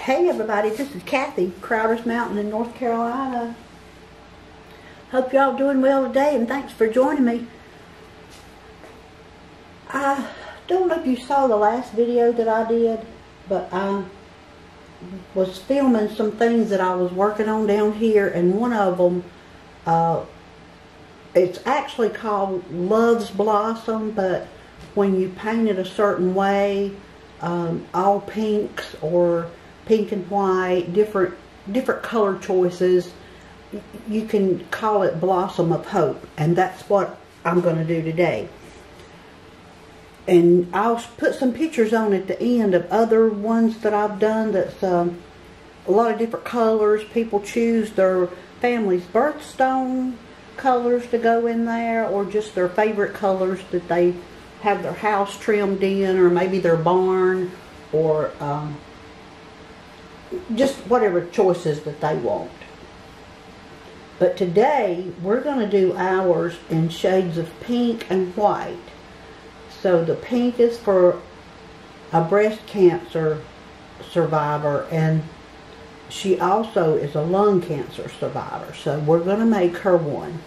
Hey everybody, this is Kathy, Crowder's Mountain in North Carolina. Hope y'all doing well today, and thanks for joining me. I don't know if you saw the last video that I did, but I was filming some things that I was working on down here, and one of them, it's actually called Love's Blossom, but when you paint it a certain way, all pinks or pink and white, different color choices, you can call it Blossom of Hope, and that's what I'm going to do today. And I'll put some pictures on at the end of other ones that I've done that's a lot of different colors. People choose their family's birthstone colors to go in there, or just their favorite colors that they have their house trimmed in, or maybe their barn, or just whatever choices that they want. But today we're going to do ours in shades of pink and white. So the pink is for a breast cancer survivor, and she also is a lung cancer survivor. So we're going to make her one.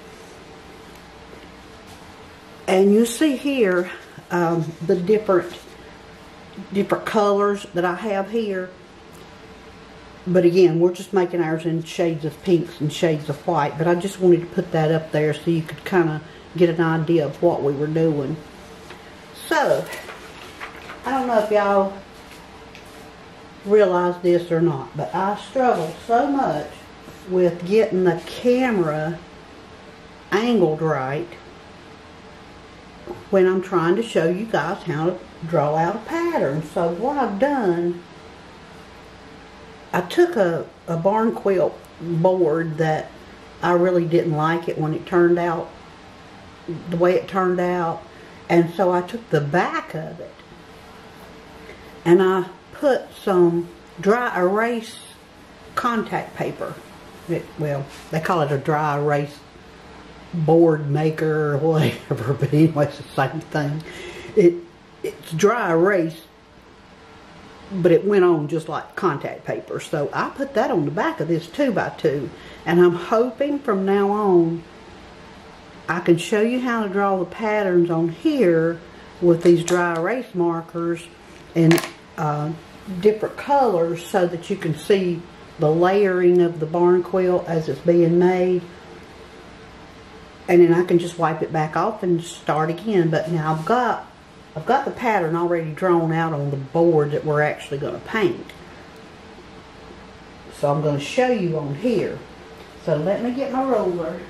And you see here the different colors that I have here. But again, we're just making ours in shades of pinks and shades of white. But I just wanted to put that up there so you could kind of get an idea of what we were doing. So, I don't know if y'all realize this or not, but I struggle so much with getting the camera angled right when I'm trying to show you guys how to draw out a pattern. So what I've done, I took a barn quilt board that I really didn't like it when it turned out the way it turned out, and so I took the back of it and I put some dry erase contact paper. Well, they call it a dry erase board maker or whatever, but anyway, it's the same thing. It's dry erase, but it went on just like contact paper. So I put that on the back of this 2x2, and I'm hoping from now on I can show you how to draw the patterns on here with these dry erase markers in different colors, so that you can see the layering of the barn quilt as it's being made. And then I can just wipe it back off and start again. But now I've got the pattern already drawn out on the board that we're actually going to paint. So I'm going to show you on here. So let me get my ruler.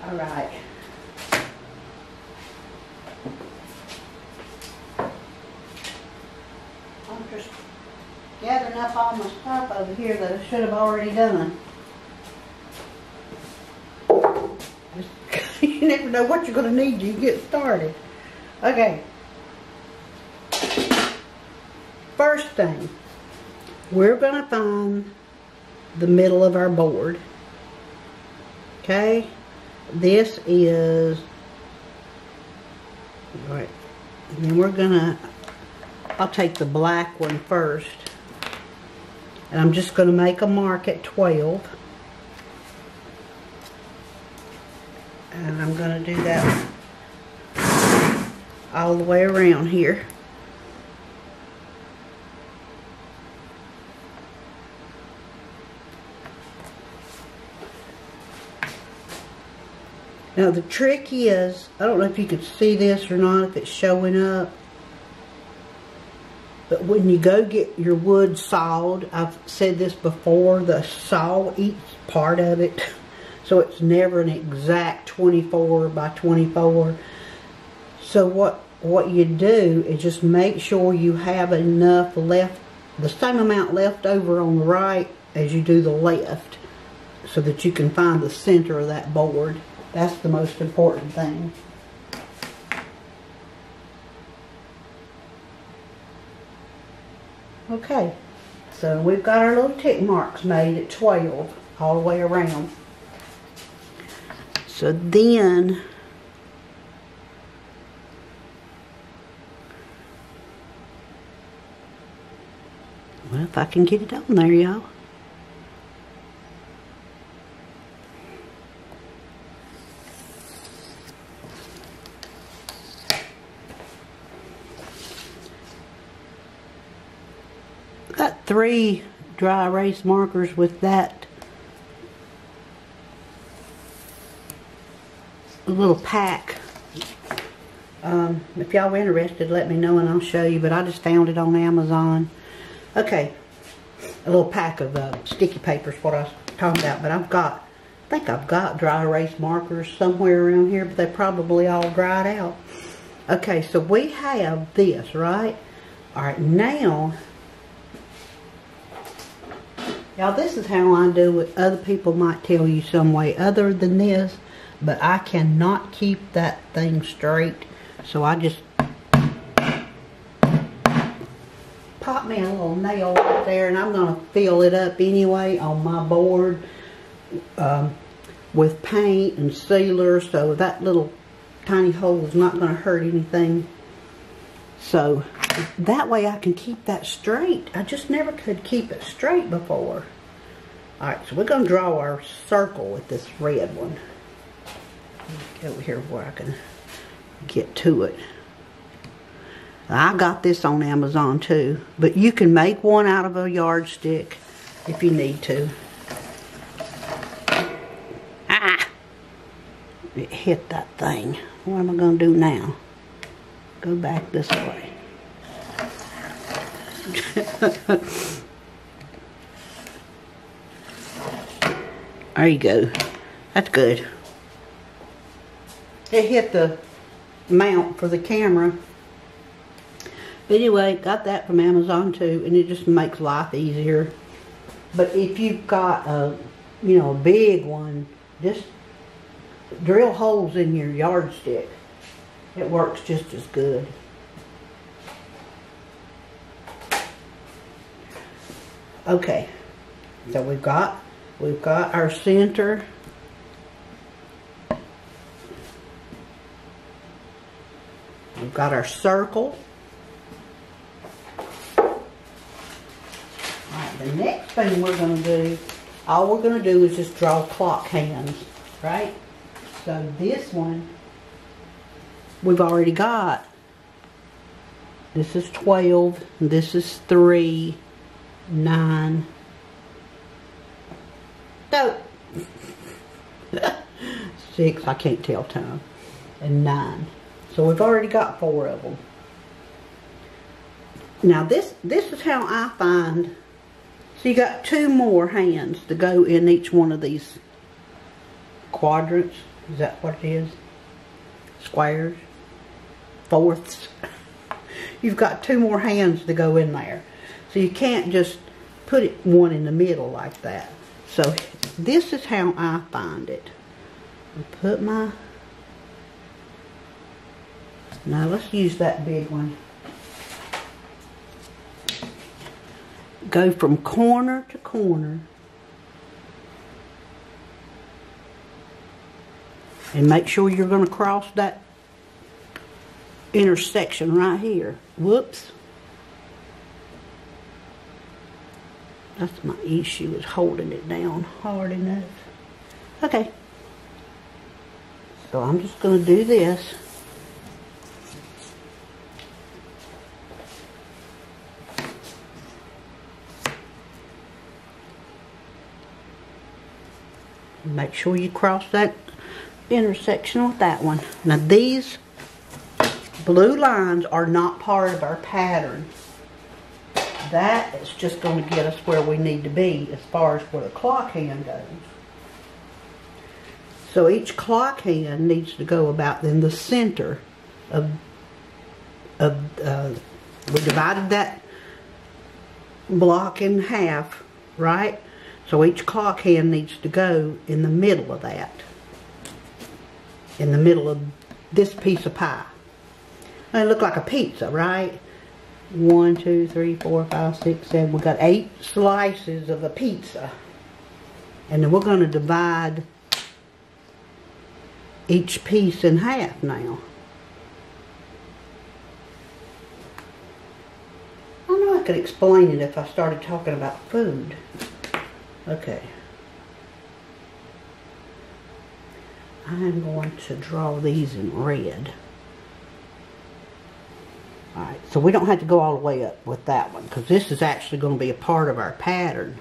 All right. I'm just gathering up all my stuff over here that I should have already done. You never know what you're going to need till you get started. Okay. First thing, we're going to find the middle of our board. Okay. This is, right, and then we're gonna, I'll take the black one first, and I'm just gonna make a mark at 12, and I'm gonna do that all the way around here. Now the trick is, I don't know if you can see this or not, if it's showing up, but when you go get your wood sawed, I've said this before, the saw eats part of it, so it's never an exact 24 by 24. So what you do is just make sure you have enough left, the same amount left over on the right as you do the left, so that you can find the center of that board. That's the most important thing. Okay, so we've got our little tick marks made at 12 all the way around. So then, well, if I can get it on there, y'all. Got 3 dry erase markers with that little pack. If y'all are interested, let me know and I'll show you, but I just found it on Amazon. Okay, a little pack of sticky paper is what I was talking about, but I think I've got dry erase markers somewhere around here, but they probably all dried out. Okay, so we have this, right? Alright, now, y'all, this is how I do it. Other people might tell you some way other than this, but I cannot keep that thing straight. So I just pop me a little nail right there, and I'm going to fill it up anyway on my board with paint and sealer, so that little tiny hole is not going to hurt anything. So that way I can keep that straight. I just never could keep it straight before. Alright, so we're going to draw our circle with this red one. Get over here where I can get to it. I got this on Amazon too, but you can make one out of a yardstick if you need to. Ah! It hit that thing. What am I going to do now? Go back this way. There you go. That's good. It hit the mount for the camera. But anyway, got that from Amazon too, and it just makes life easier. But if you've got a, you know, a big one, just drill holes in your yardstick. It works just as good. Okay, so we've got our center. We've got our circle. Alright, the next thing we're going to do, all we're going to do is just draw clock hands, right? So this one, we've already got. This is 12, and this is 3, 9. No. 6, I can't tell time. And 9. So we've already got 4 of them. Now this is how I find. So you got 2 more hands to go in each one of these quadrants. Is that what it is? Squares? Fourths? You've got 2 more hands to go in there. So you can't just put it one in the middle like that. So this is how I find it. I put my... Now let's use that big one. Go from corner to corner. And make sure you're going to cross that intersection right here. Whoops. That's my issue, is holding it down hard enough. Okay. So I'm just going to do this. Make sure you cross that intersection with that one. Now these blue lines are not part of our pattern. That is just going to get us where we need to be as far as where the clock hand goes. So each clock hand needs to go about in the center of we divided that block in half, right? So each clock hand needs to go in the middle of that. In the middle of this piece of pie. And it look like a pizza, right? 1, 2, 3, 4, 5, 6, 7. We've got 8 slices of a pizza. And then we're going to divide each piece in half now. I know I could explain it if I started talking about food. Okay. I'm going to draw these in red. Alright, so we don't have to go all the way up with that one, because this is actually going to be a part of our pattern.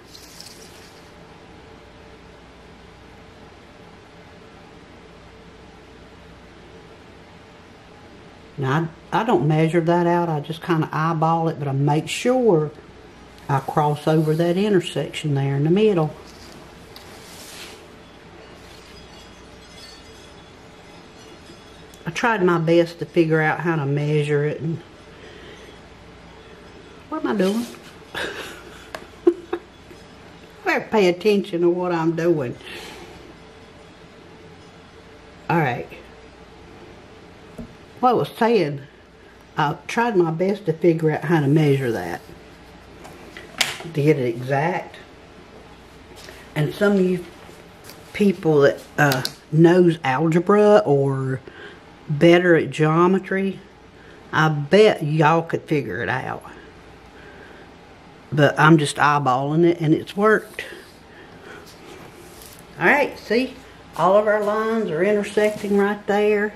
Now, I don't measure that out. I just kind of eyeball it, but I make sure I cross over that intersection there in the middle. I tried my best to figure out how to measure it. And what am I doing? I have to pay attention to what I'm doing. Alright. What I was saying, I tried my best to figure out how to measure that, to get it exact. And some of you people that knows algebra or better at geometry, I bet y'all could figure it out. But I'm just eyeballing it, and it's worked. Alright, see? All of our lines are intersecting right there.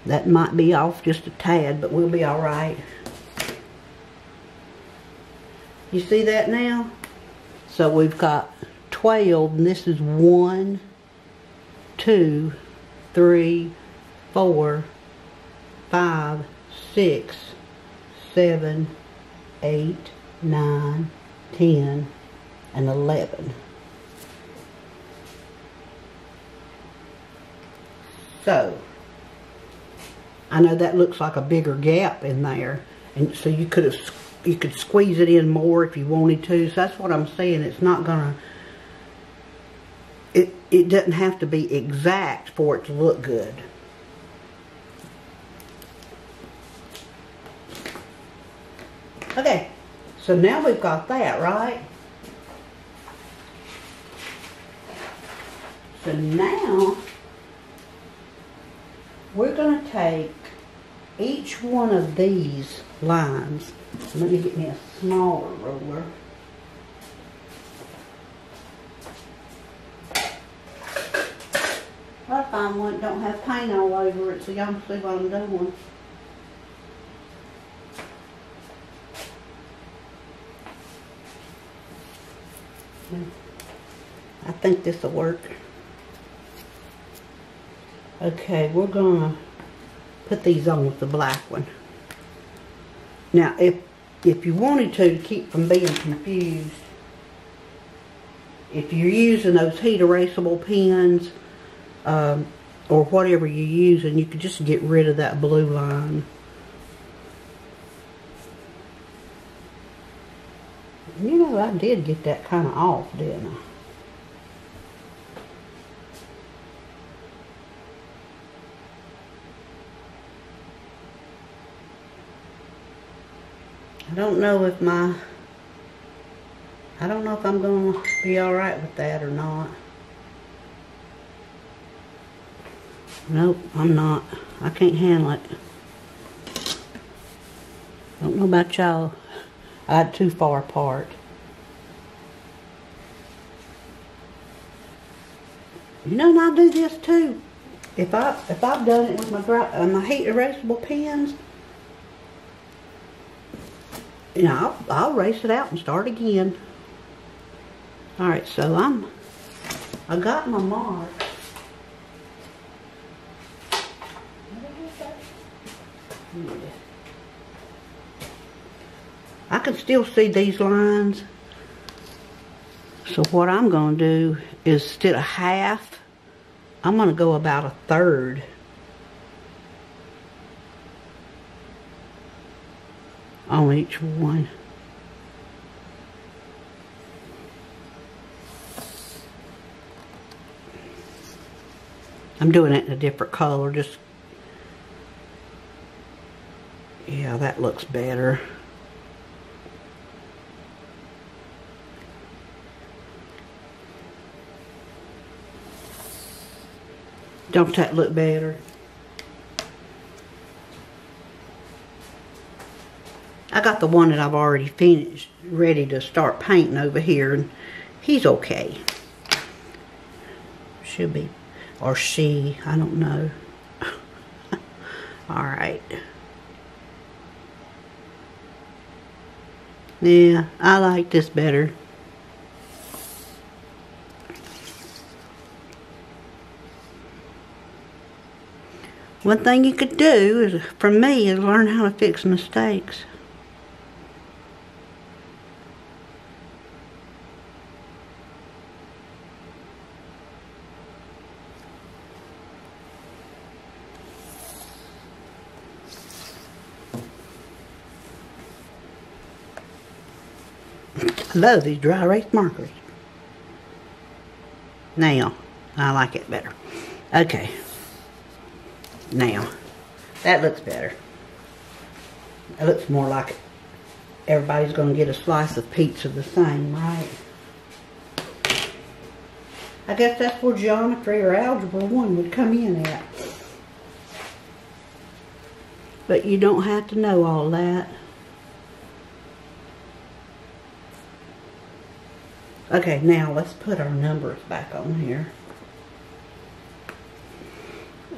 That might be off just a tad, but we'll be alright. You see that now? So we've got 12, and this is 1, 2, 3, 4, 5, 6, 7, 8, 9, 10, and 11. So, I know that looks like a bigger gap in there, and so you could squeeze it in more if you wanted to. So that's what I'm saying. It's not gonna. It doesn't have to be exact for it to look good. Okay, so now we've got that, right? So now we're going to take each one of these lines. Let me get me a smaller ruler. I find one that don't have paint all over it, so y'all can see what I'm doing. I think this will work. Okay, we're gonna put these on with the black one. Now, if you wanted to keep from being confused, if you're using those heat erasable pens, or whatever you're using, you could just get rid of that blue line. You know, I did get that kind of off, didn't I? I don't know if I'm going to be alright with that or not. Nope, I'm not. I can't handle it. Don't know about y'all. I had too far apart. You know, and I do this too. If I've done it with my heat erasable pens, you know, I'll erase it out and start again. All right, so I got my mark. I can still see these lines. So what I'm going to do is, instead of half, I'm going to go about a third. On each one. I'm doing it in a different color, just, yeah, that looks better. Don't that look better? I got the one that I've already finished, ready to start painting over here, and he's okay. Should be, or she, I don't know. Alright. Yeah, I like this better. One thing you could do, is, for me, is learn how to fix mistakes. I love these dry erase markers. Now, I like it better. Okay. Now, that looks better. It looks more like everybody's going to get a slice of pizza the same, right? I guess that's where geometry or algebra 1 would come in at. But you don't have to know all that. Okay, now let's put our numbers back on here.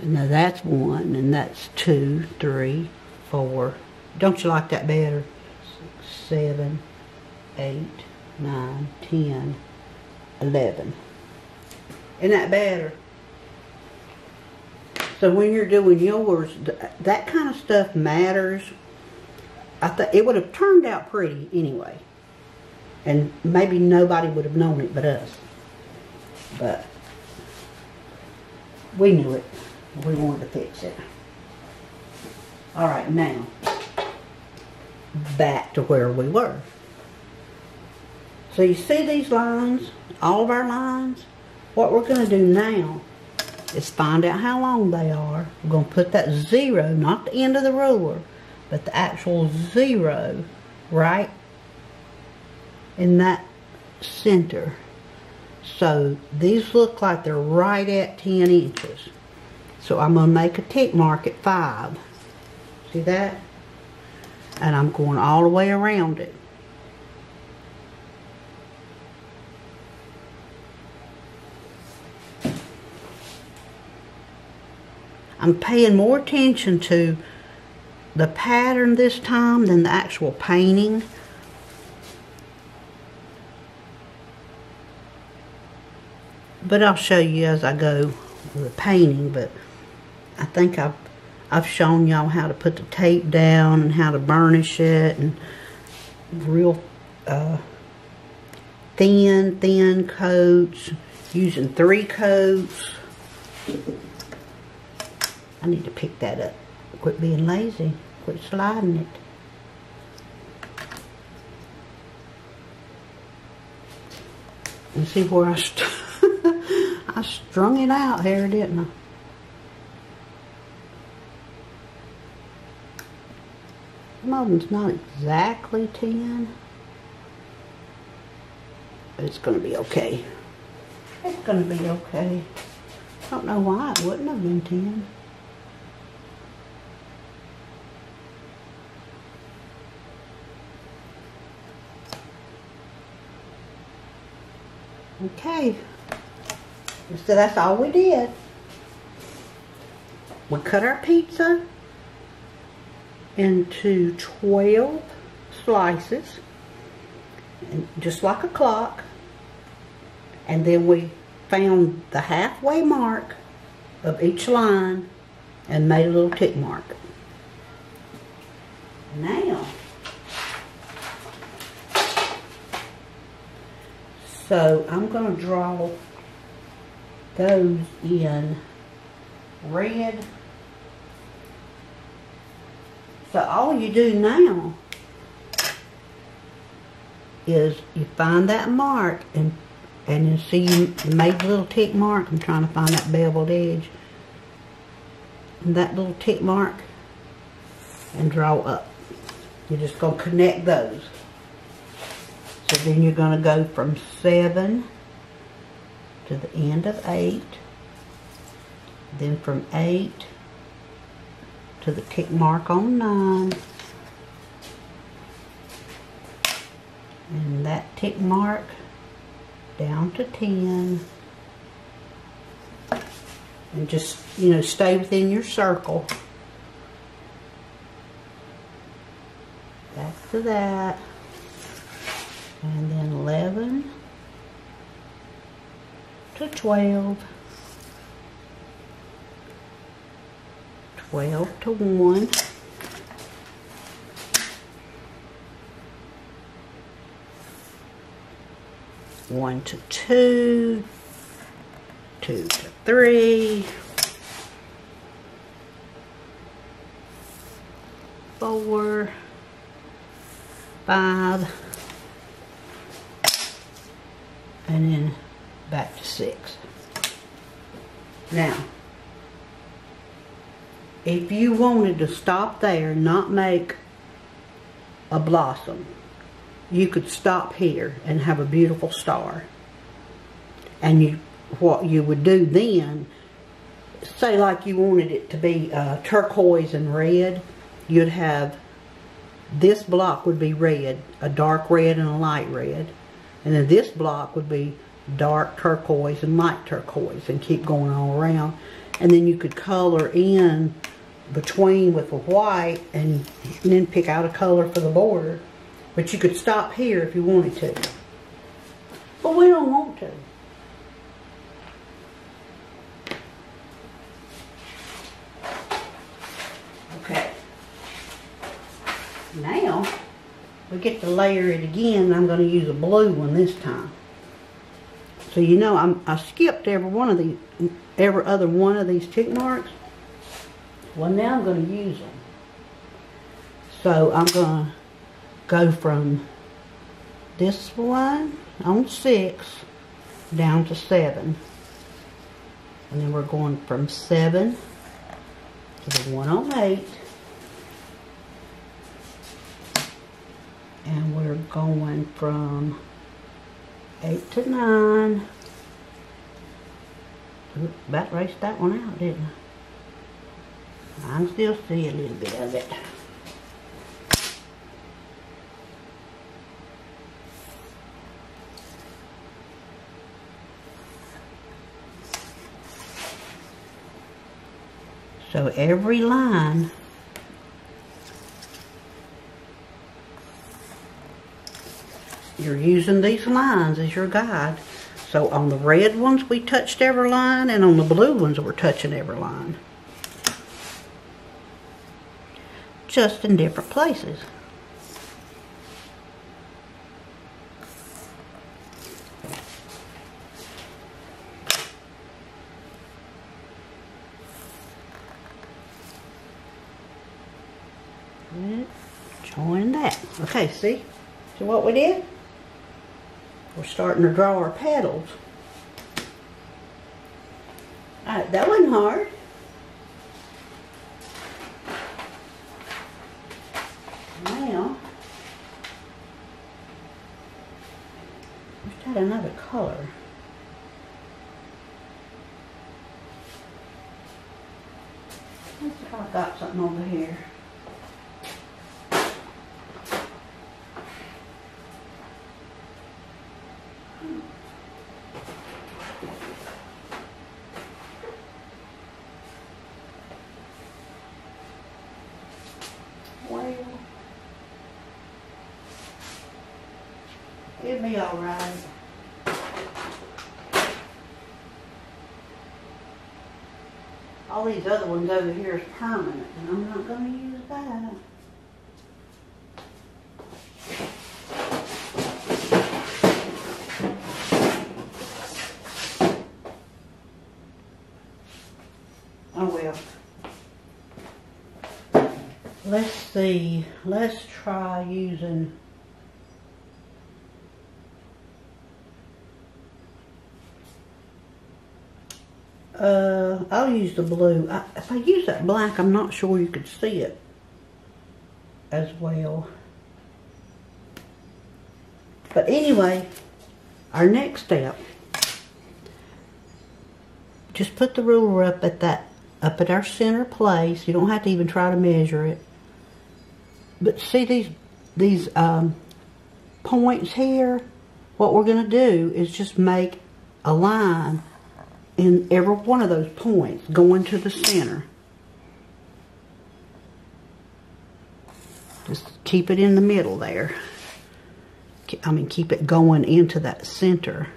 Now that's 1, and that's 2, 3, 4. Don't you like that better? 6, 7, 8, 9, 10, 11. Isn't that better? So when you're doing yours, that kind of stuff matters. I thought it would have turned out pretty anyway. And maybe nobody would have known it but us. But we knew it. We wanted to fix it. Alright, now back to where we were. So you see these lines? All of our lines? What we're going to do now is find out how long they are. We're going to put that 0, not the end of the ruler, but the actual 0 right in that center. So these look like they're right at 10 inches. So I'm going to make a tick mark at 5. See that? And I'm going all the way around it. I'm paying more attention to the pattern this time than the actual painting. But I'll show you as I go with the painting. But I think I've shown y'all how to put the tape down and how to burnish it, and real thin coats, using 3 coats. I need to pick that up. Quit being lazy. Quit sliding it. And see where I I strung it out here, didn't I? Some of them's not exactly 10. But it's going to be okay. It's going to be okay. I don't know why it wouldn't have been 10. Okay. So that's all we did. We cut our pizza into 12 slices, and just like a clock, and then we found the halfway mark of each line and made a little tick mark. Now, so I'm going to draw those in red. So all you do now is you find that mark, and you see you made a little tick mark. I'm trying to find that beveled edge. And that little tick mark, and draw up. You're just going to connect those. So then you're going to go from 7 to the end of 8, Then from 8 to the tick mark on 9. And that tick mark down to 10. And just, you know, stay within your circle. Back to that. And then 11 to 12. 12 to 1. 1 to 2. 2 to 3. 4. 5. And then back to 6. Now, if you wanted to stop there and not make a blossom, you could stop here and have a beautiful star. And what you would do then, say like you wanted it to be turquoise and red, you'd have this block would be red, a dark red and a light red. And then this block would be dark turquoise and light turquoise, and keep going all around. And then you could color in between with the white and then pick out a color for the border. But you could stop here if you wanted to. But we don't want to. Okay. Now, we get to layer it again. I'm going to use a blue one this time. So you know, I skipped every other one of these tick marks. Well, now I'm going to use them. So I'm going to go from this one on 6 down to 7. And then we're going from 7 to the one on 8. And we're going from 8 to 9. Oops, about raced that one out, didn't I? I can still see a little bit of it. So every line you're using these lines as your guide. So on the red ones we touched every line, and on the blue ones we're touching every line. Just in different places. Join that. Okay, see? So what we did? We're starting to draw our petals. Alright, that wasn't hard. Now, let's try another color. Let's see if I got something over here. Well, it'll be all right. All these other ones over here is permanent, and I'm not going to use that. Oh well. Let's see. Let's try using I'll use the blue. If I use that black, I'm not sure you could see it as well. But anyway, our next step, just put the ruler up at our center place. You don't have to even try to measure it. But see these points here? What we're going to do is just make a line in every one of those points going to the center. Just keep it in the middle there. I mean, keep it going into that center.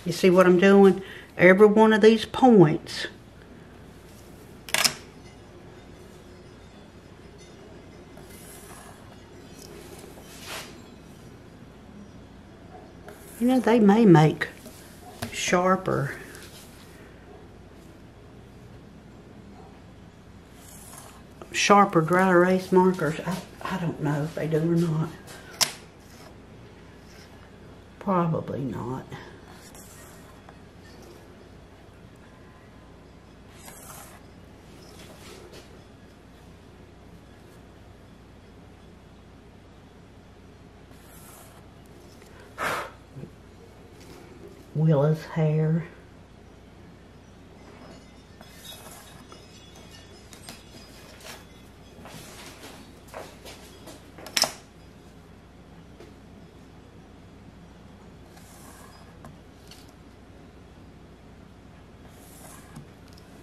You see what I'm doing? Every one of these points. You know, they may make sharper dry erase markers. I don't know if they do or not. Probably not. Willa's hair.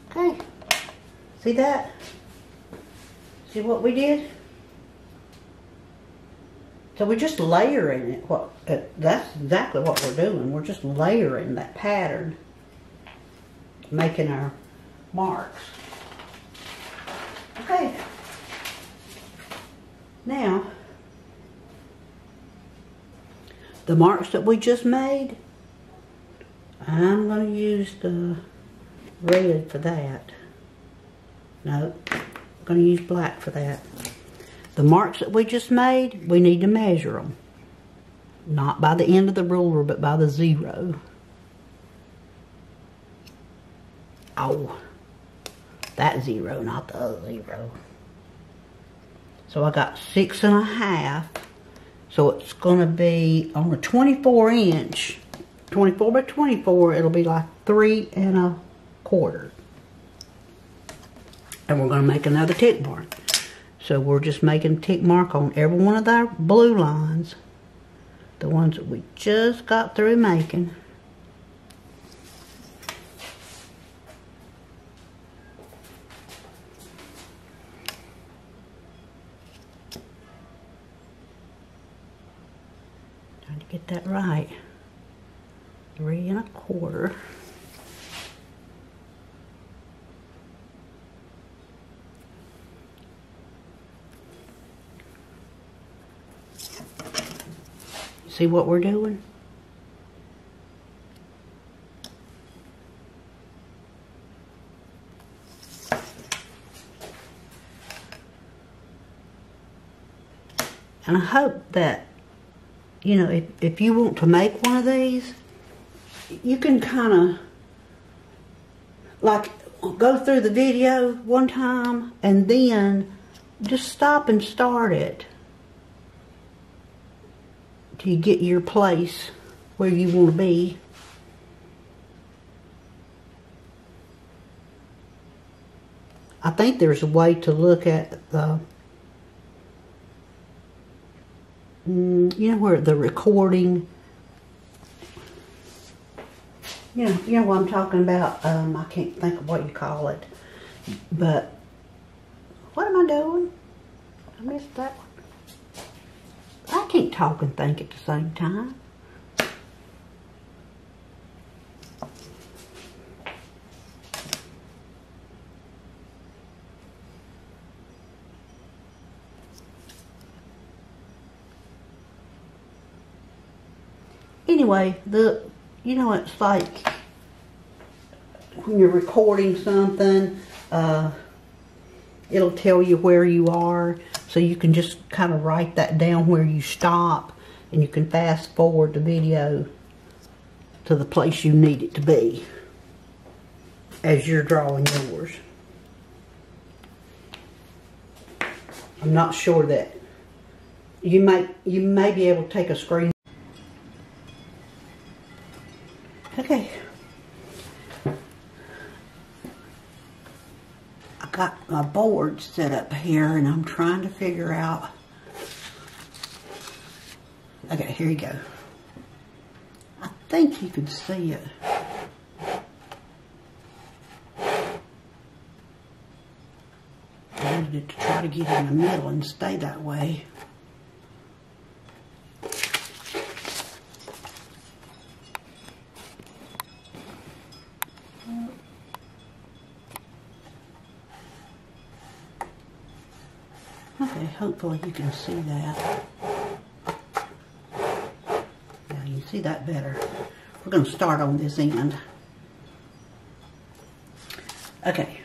Okay, see that? See what we did? So we're just layering it. That's exactly what we're doing. We're just layering that pattern, making our marks. Okay. Now, the marks that we just made, I'm going to use the red for that. No, I'm going to use black for that. The marks that we just made, we need to measure them. Not by the end of the ruler, but by the 0. Oh, that 0, not the other 0. So I got 6.5. So it's going to be on a 24 inch, 24 by 24, it'll be like 3 1/4. And we're going to make another tick mark. So we're just making a tick mark on every one of our blue lines. The ones that we just got through making. Trying to get that right. 3 1/4. See what we're doing? And I hope that, you know, if you want to make one of these, you can kind of, like, go through the video one time and then just stop and start it. Till you get your place where you want to be. I think there's a way to look at the, you know, where the recording, you know what I'm talking about. I can't think of what you call it, but what am I doing? I missed that one. I can't talk and think at the same time. Anyway, you know, it's like when you're recording something, it'll tell you where you are. So you can just kind of write that down where you stop, and you can fast forward the video to the place you need it to be as you're drawing yours. I'm not sure that you may be able to take a screen. Okay. I got my board set up here and I'm trying to figure out. Okay, here you go. I think you can see it. I needed to try to get in the middle and stay that way. Okay, hopefully you can see that. Yeah, you can see that better. We're going to start on this end. Okay.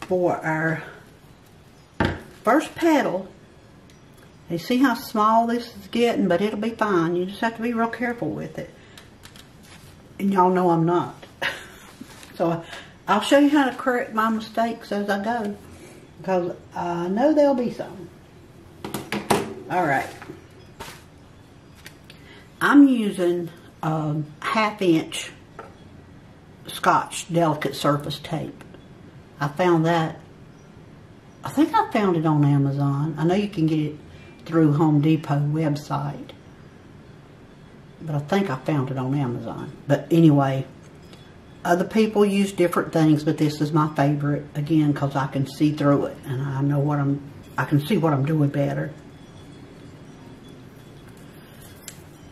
For our first petal, you see how small this is getting, but it'll be fine. You just have to be real careful with it. And y'all know I'm not. So I'll show you how to correct my mistakes as I go, because I know there'll be some. Alright. I'm using 1/2 inch Scotch delicate surface tape. I found that, I think I found it on Amazon. I know you can get it through Home Depot website, but I think I found it on Amazon. But anyway, other people use different things, but this is my favorite, again, because I can see through it and I know what I can see what I'm doing better.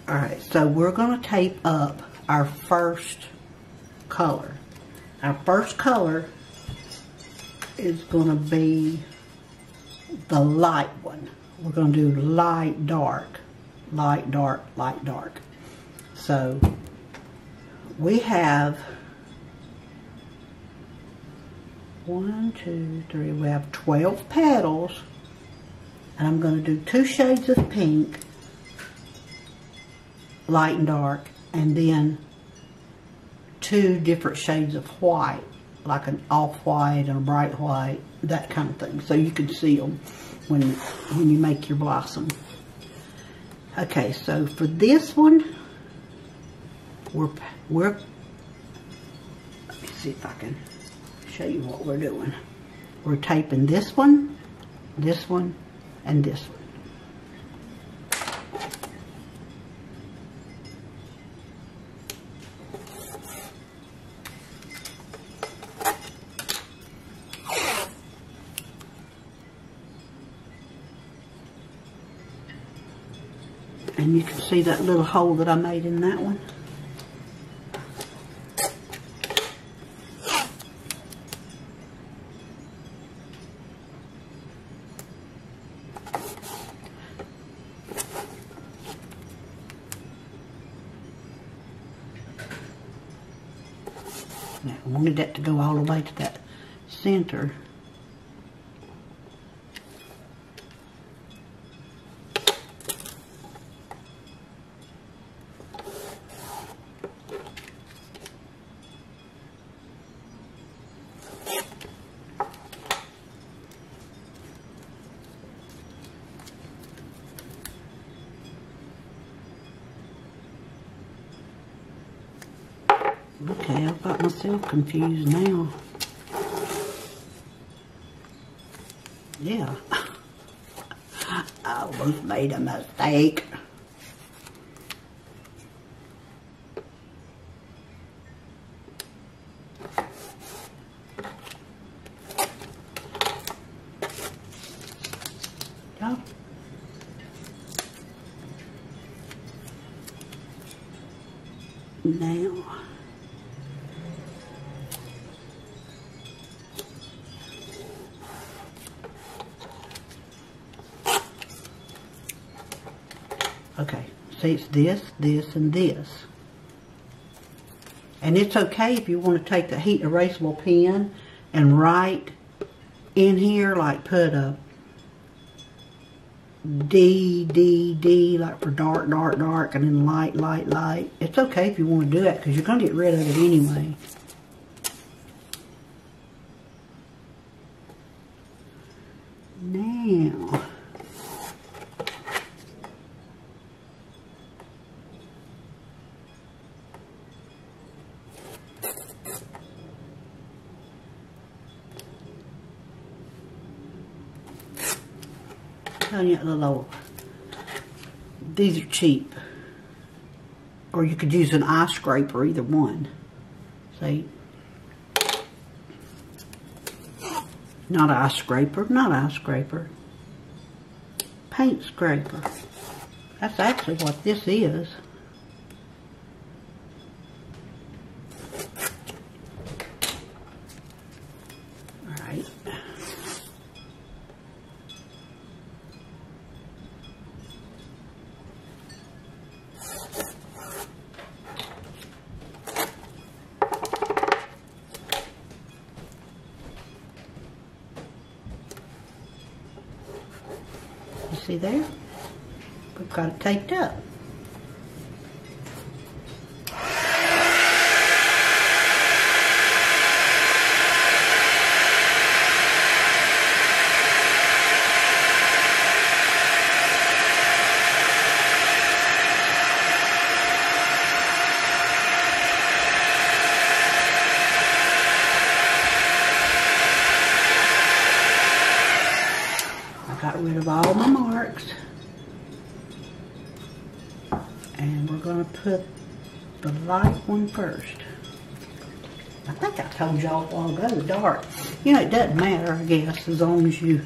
Alright, so we're going to tape up our first color. Our first color is going to be the light one. We're going to do light, dark, light, dark, light, dark. So we have 1, 2, 3, we have 12 petals, and I'm going to do 2 shades of pink, light and dark, and then 2 different shades of white, like an off-white and a bright white, that kind of thing, so you can see them when you make your blossom. Okay, so for this one, we're let me see if I can show you what we're doing. We're taping this one, and this one. And you can see that little hole that I made in that one. Now, I wanted that to go all the way to that center. Okay, I've got myself confused now. Yeah. I almost made a mistake. Yeah. Now. Okay, see, it's this, this, and this. And it's okay if you want to take the heat erasable pen and write in here, like put a D, D, D, like for dark, dark, dark, and then light, light, light. It's okay if you want to do that, because you're going to get rid of it anyway. Now, telling you, little, these are cheap. Or you could use an eye scraper, either one. See? Not eye scraper, not eye scraper. Paint scraper. That's actually what this is. Alright. See there? We've got it taped up. Got rid of all my marks, and we're going to put the light one first. I think I told y'all a while ago, the dark. You know, it doesn't matter, I guess, as long as you,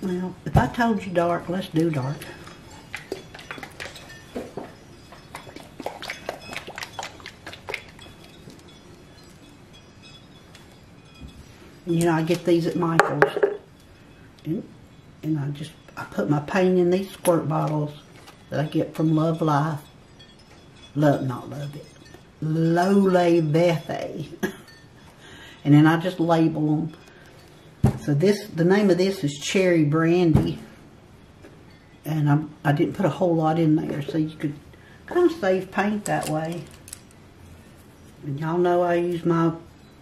well, if I told you dark, let's do dark. And, you know, I get these at Michael's. And I put my paint in these squirt bottles that I get from Love Life. Not Love It. Lole Bethe. And then I just label them. So the name of this is Cherry Brandy. And I didn't put a whole lot in there, so you could kind of save paint that way. And y'all know I use my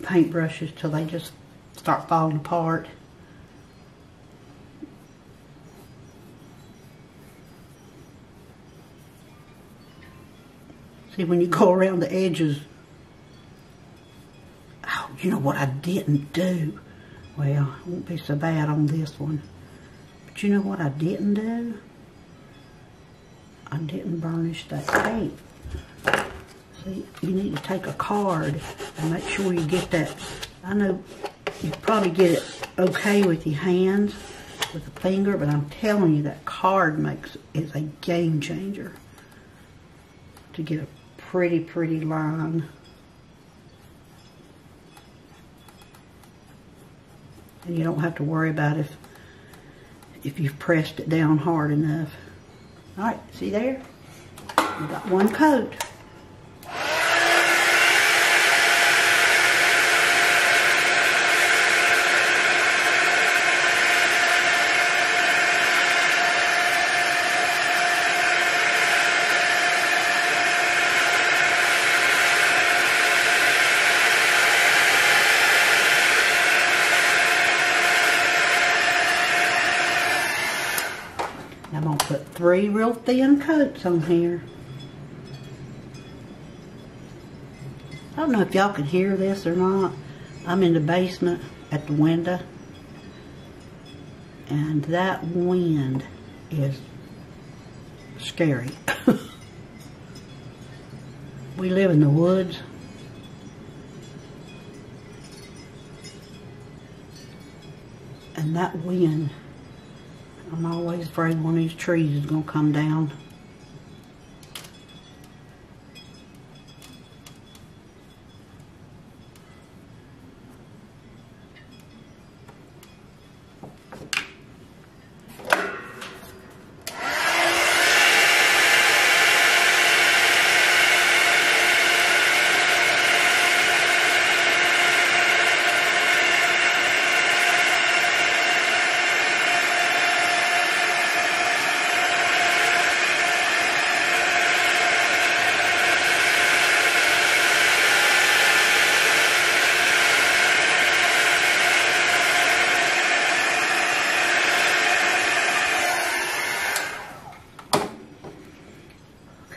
paintbrushes till they just start falling apart. See, when you go around the edges, oh, you know what I didn't do? Well, it won't be so bad on this one. But you know what I didn't do? I didn't burnish that paint. See, you need to take a card and make sure you get that. I know you probably get it okay with your hands, with a finger, but I'm telling you that card is a game changer to get a pretty line. And you don't have to worry about if you've pressed it down hard enough. Alright, see there? We got one coat. I'm going to put 3 real thin coats on here. I don't know if y'all can hear this or not. I'm in the basement at the window. And that wind is scary. We live in the woods. And that wind, I'm always afraid one of these trees is going to come down.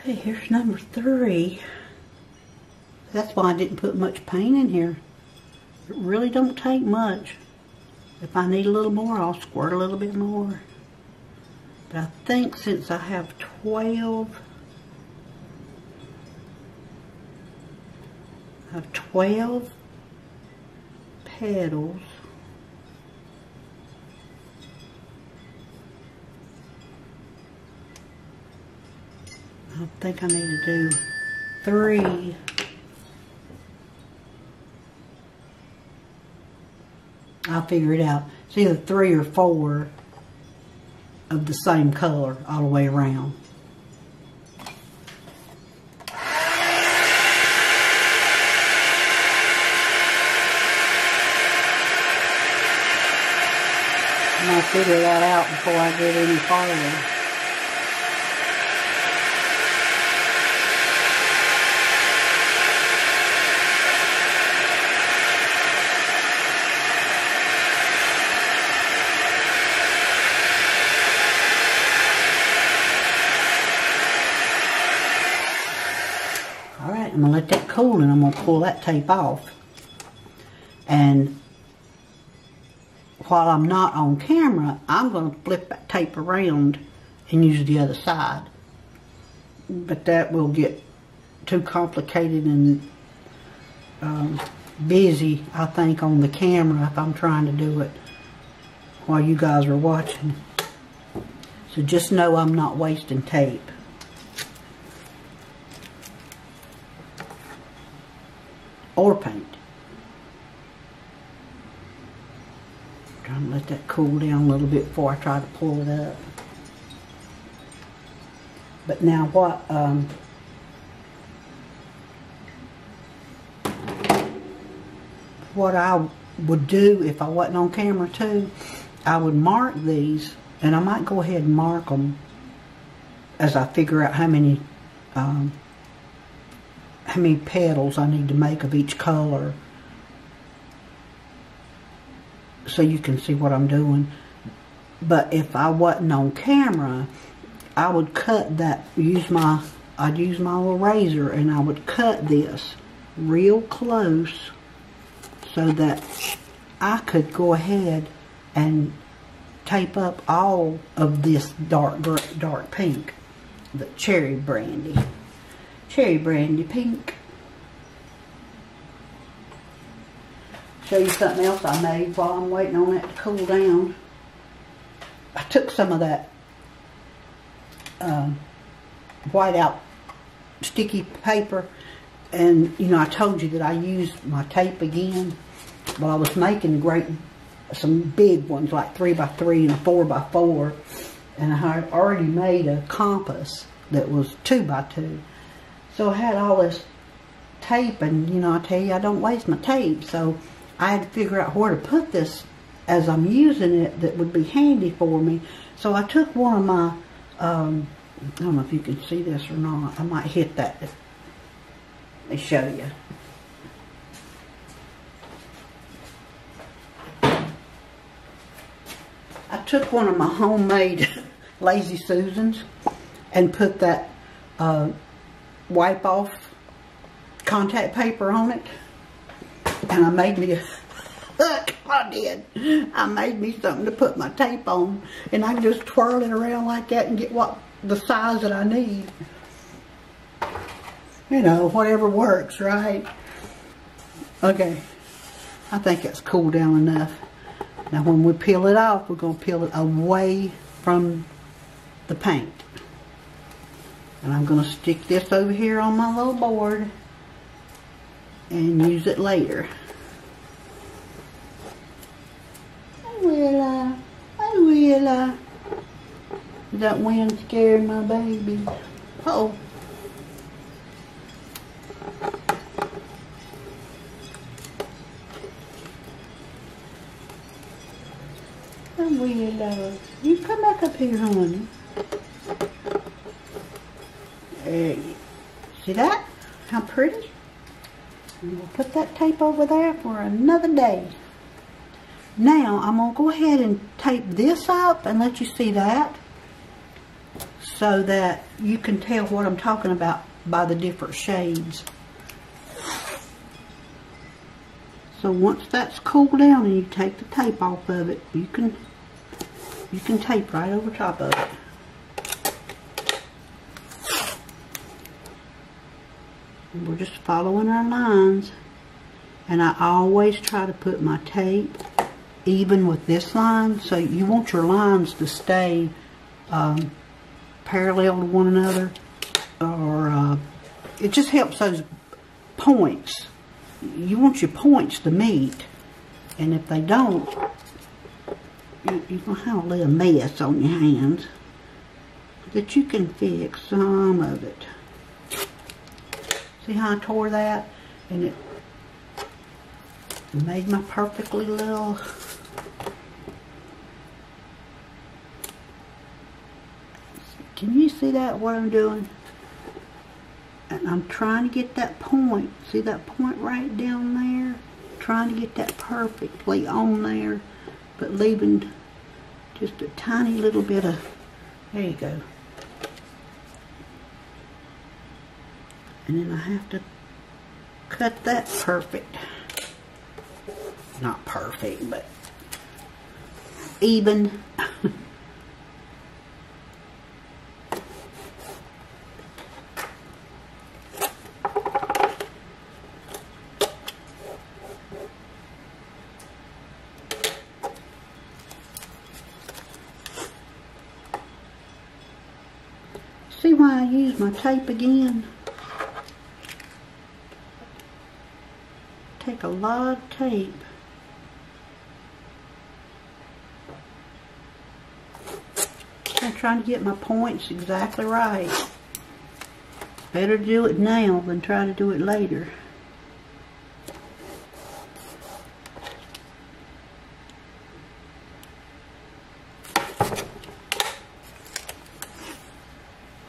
Okay, here's number 3. That's why I didn't put much paint in here. It really don't take much. If I need a little more, I'll squirt a little bit more. But I think since I have 12 petals, I think I need to do 3. I'll figure it out. It's either 3 or 4 of the same color all the way around. And I'll figure that out before I get any farther. I'm going to let that cool and I'm going to pull that tape off. And while I'm not on camera, I'm going to flip that tape around and use the other side. But that will get too complicated and busy, I think, on the camera if I'm trying to do it while you guys are watching. So just know I'm not wasting tape. Or paint. I'm trying to let that cool down a little bit before I try to pull it up. But now what I would do if I wasn't on camera too, I would mark these, and I might go ahead and mark them as I figure out how many petals I need to make of each color, so you can see what I'm doing. But if I wasn't on camera, I would cut that, I'd use my little razor and I would cut this real close so that I could go ahead and tape up all of this dark pink, the cherry brandy pink. Show you something else I made while I'm waiting on that to cool down. I took some of that whiteout sticky paper, and you know, I told you that I used my tape again. Well, I was making some big ones like 3x3 and 4x4, and I had already made a compass that was 2x2. So I had all this tape, and you know, I tell you, I don't waste my tape, so I had to figure out where to put this as I'm using it that would be handy for me. So I took one of my, I don't know if you can see this or not, I might hit that. Let me show you. I took one of my homemade Lazy Susans and put that wipe off contact paper on it, and I made me a hook. I made me something to put my tape on, and I can just twirl it around like that and get the size that I need. You know, whatever works, right? Okay, I think it's cooled down enough. Now when we peel it off, we're going to peel it away from the paint. And I'm going to stick this over here on my little board and use it later. I will. That wind scared my baby. Uh-oh. You come back up here, honey. There you see that? How pretty? And we'll put that tape over there for another day. Now I'm going to go ahead and tape this up and let you see that, so that you can tell what I'm talking about by the different shades. So So once that's cooled down and you take the tape off of it, you can tape right over top of it. And we're just following our lines. And I always try to put my tape even with this line. So you want your lines to stay parallel to one another, or it just helps those points. You want your points to meet, and if they don't, you're going to have a little mess on your hands that you can fix some of it. See how I tore that? And it made my perfectly little... Can you see that, what I'm doing? And I'm trying to get that point. See that point right down there? Trying to get that perfectly on there, but leaving just a tiny little bit of, there you go. And then I have to cut that perfect. Not perfect, but even. See why I use my tape again? Take a lot of tape. I'm trying to get my points exactly right. Better do it now than try to do it later.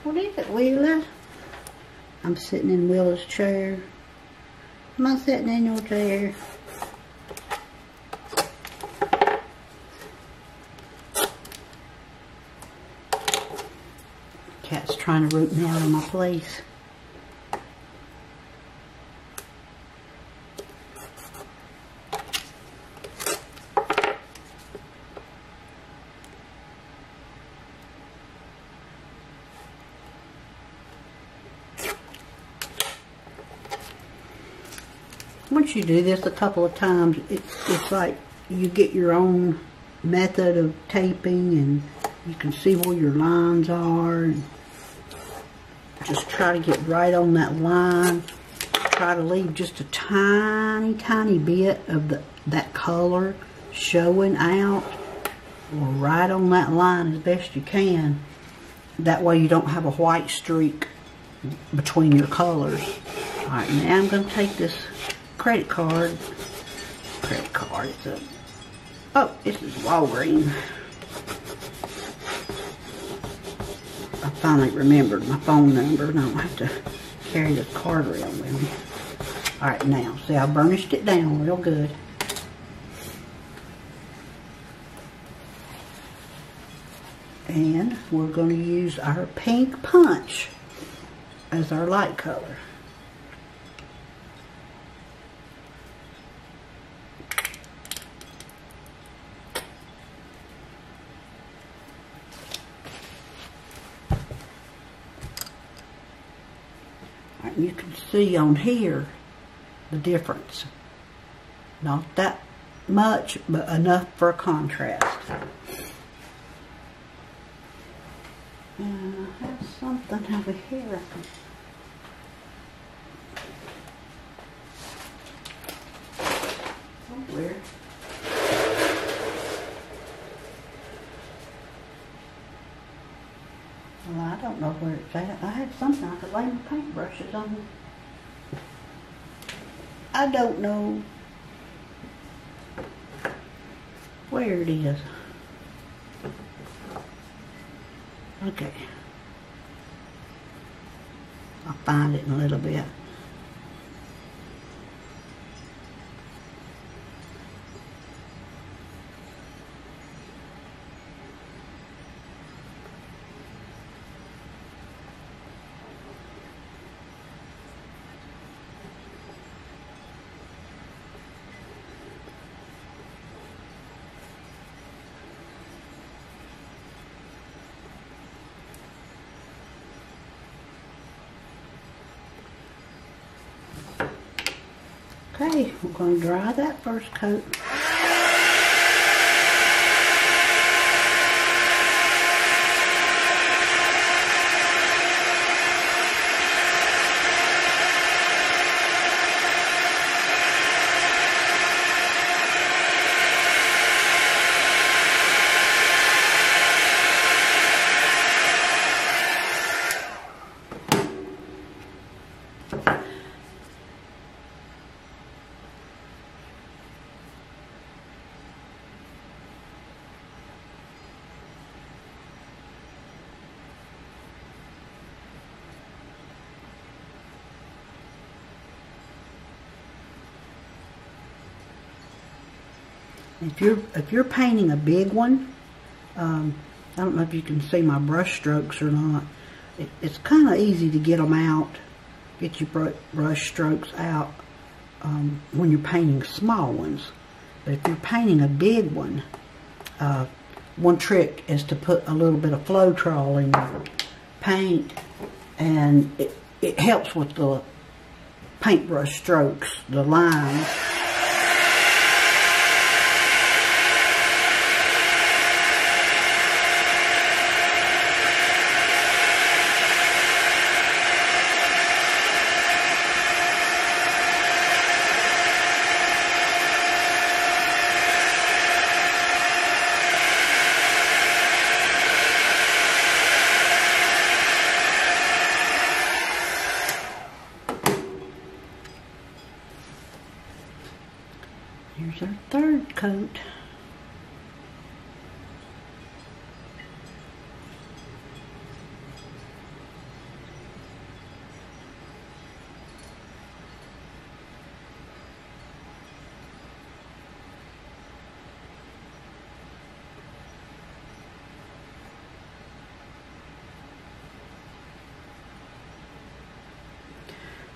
What is it, Wheeler? I'm sitting in Willa's chair. Am I sitting in your chair? Cat's trying to root me out of my place. Once you do this a couple of times, it's like you get your own method of taping, and you can see where your lines are, and just try to get right on that line. Try to leave just a tiny bit of that color showing out, or right on that line as best you can. That way you don't have a white streak between your colors. Alright, now I'm going to take this credit card, it's a, oh, this is Walgreens. I finally remembered my phone number, and I don't have to carry this card around with me. Alright, now, see, I burnished it down real good. And we're going to use our pink punch as our light color. You can see on here the difference. Not that much, but enough for a contrast. And I have something over here. Somewhere. Well, I don't know where it's at. I had something I could lay my paintbrushes on. I don't know where it is. Okay. I'll find it in a little bit. Okay, we're going to dry that first coat. If you're painting a big one, I don't know if you can see my brush strokes or not. It's kind of easy to get them out, get your brush strokes out when you're painting small ones. But if you're painting a big one, one trick is to put a little bit of Floetrol in your paint, and it helps with the paintbrush strokes, the lines. Here's our third coat.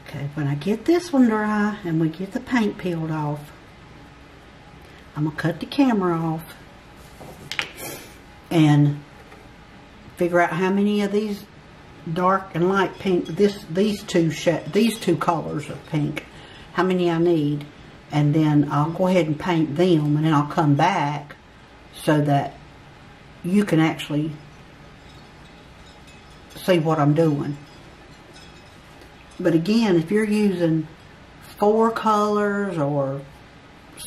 Okay, when I get this one dry and we get the paint peeled off, I'm going to cut the camera off and figure out how many of these dark and light pink, these two colors of pink, how many I need, and then I'll go ahead and paint them, and then I'll come back so that you can actually see what I'm doing. But again, if you're using 4 colors or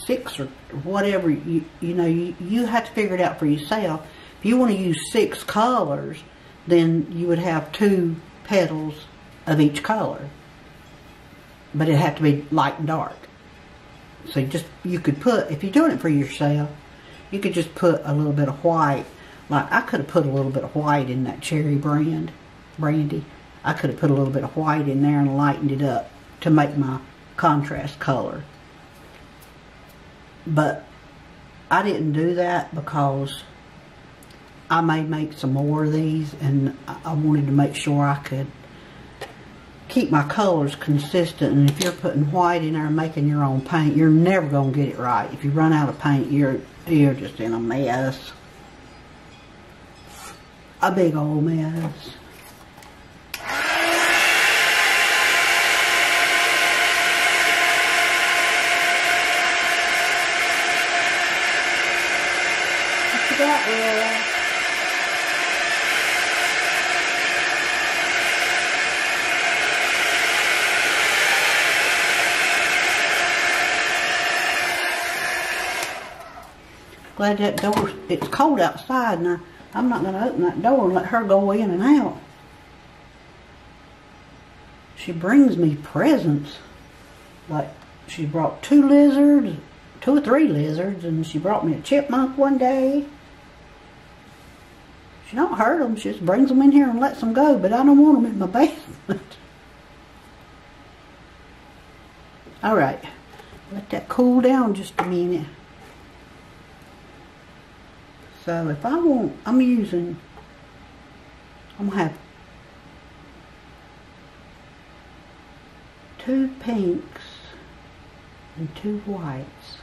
6 or whatever, you know, you have to figure it out for yourself. If you want to use 6 colors, then you would have 2 petals of each color, but it had to be light and dark. So you could put, if you're doing it for yourself, you could just put a little bit of white. Like I could have put a little bit of white in that cherry brandy. I could have put a little bit of white in there and lightened it up to make my contrast color. But I didn't do that because I may make some more of these, and I wanted to make sure I could keep my colors consistent. And if you're putting white in there and making your own paint, you're never going to get it right. If you run out of paint, you're just in a mess. A big old mess. That way. Glad that door, it's cold outside, and I'm not going to open that door and let her go in and out. She brings me presents. Like, she brought 2 lizards, 2 or 3 lizards, and she brought me a chipmunk one day. She don't hurt them, she just brings them in here and lets them go, but I don't want them in my basement. Alright, let that cool down just a minute. So if I want, I'm going to have 2 pinks and 2 whites.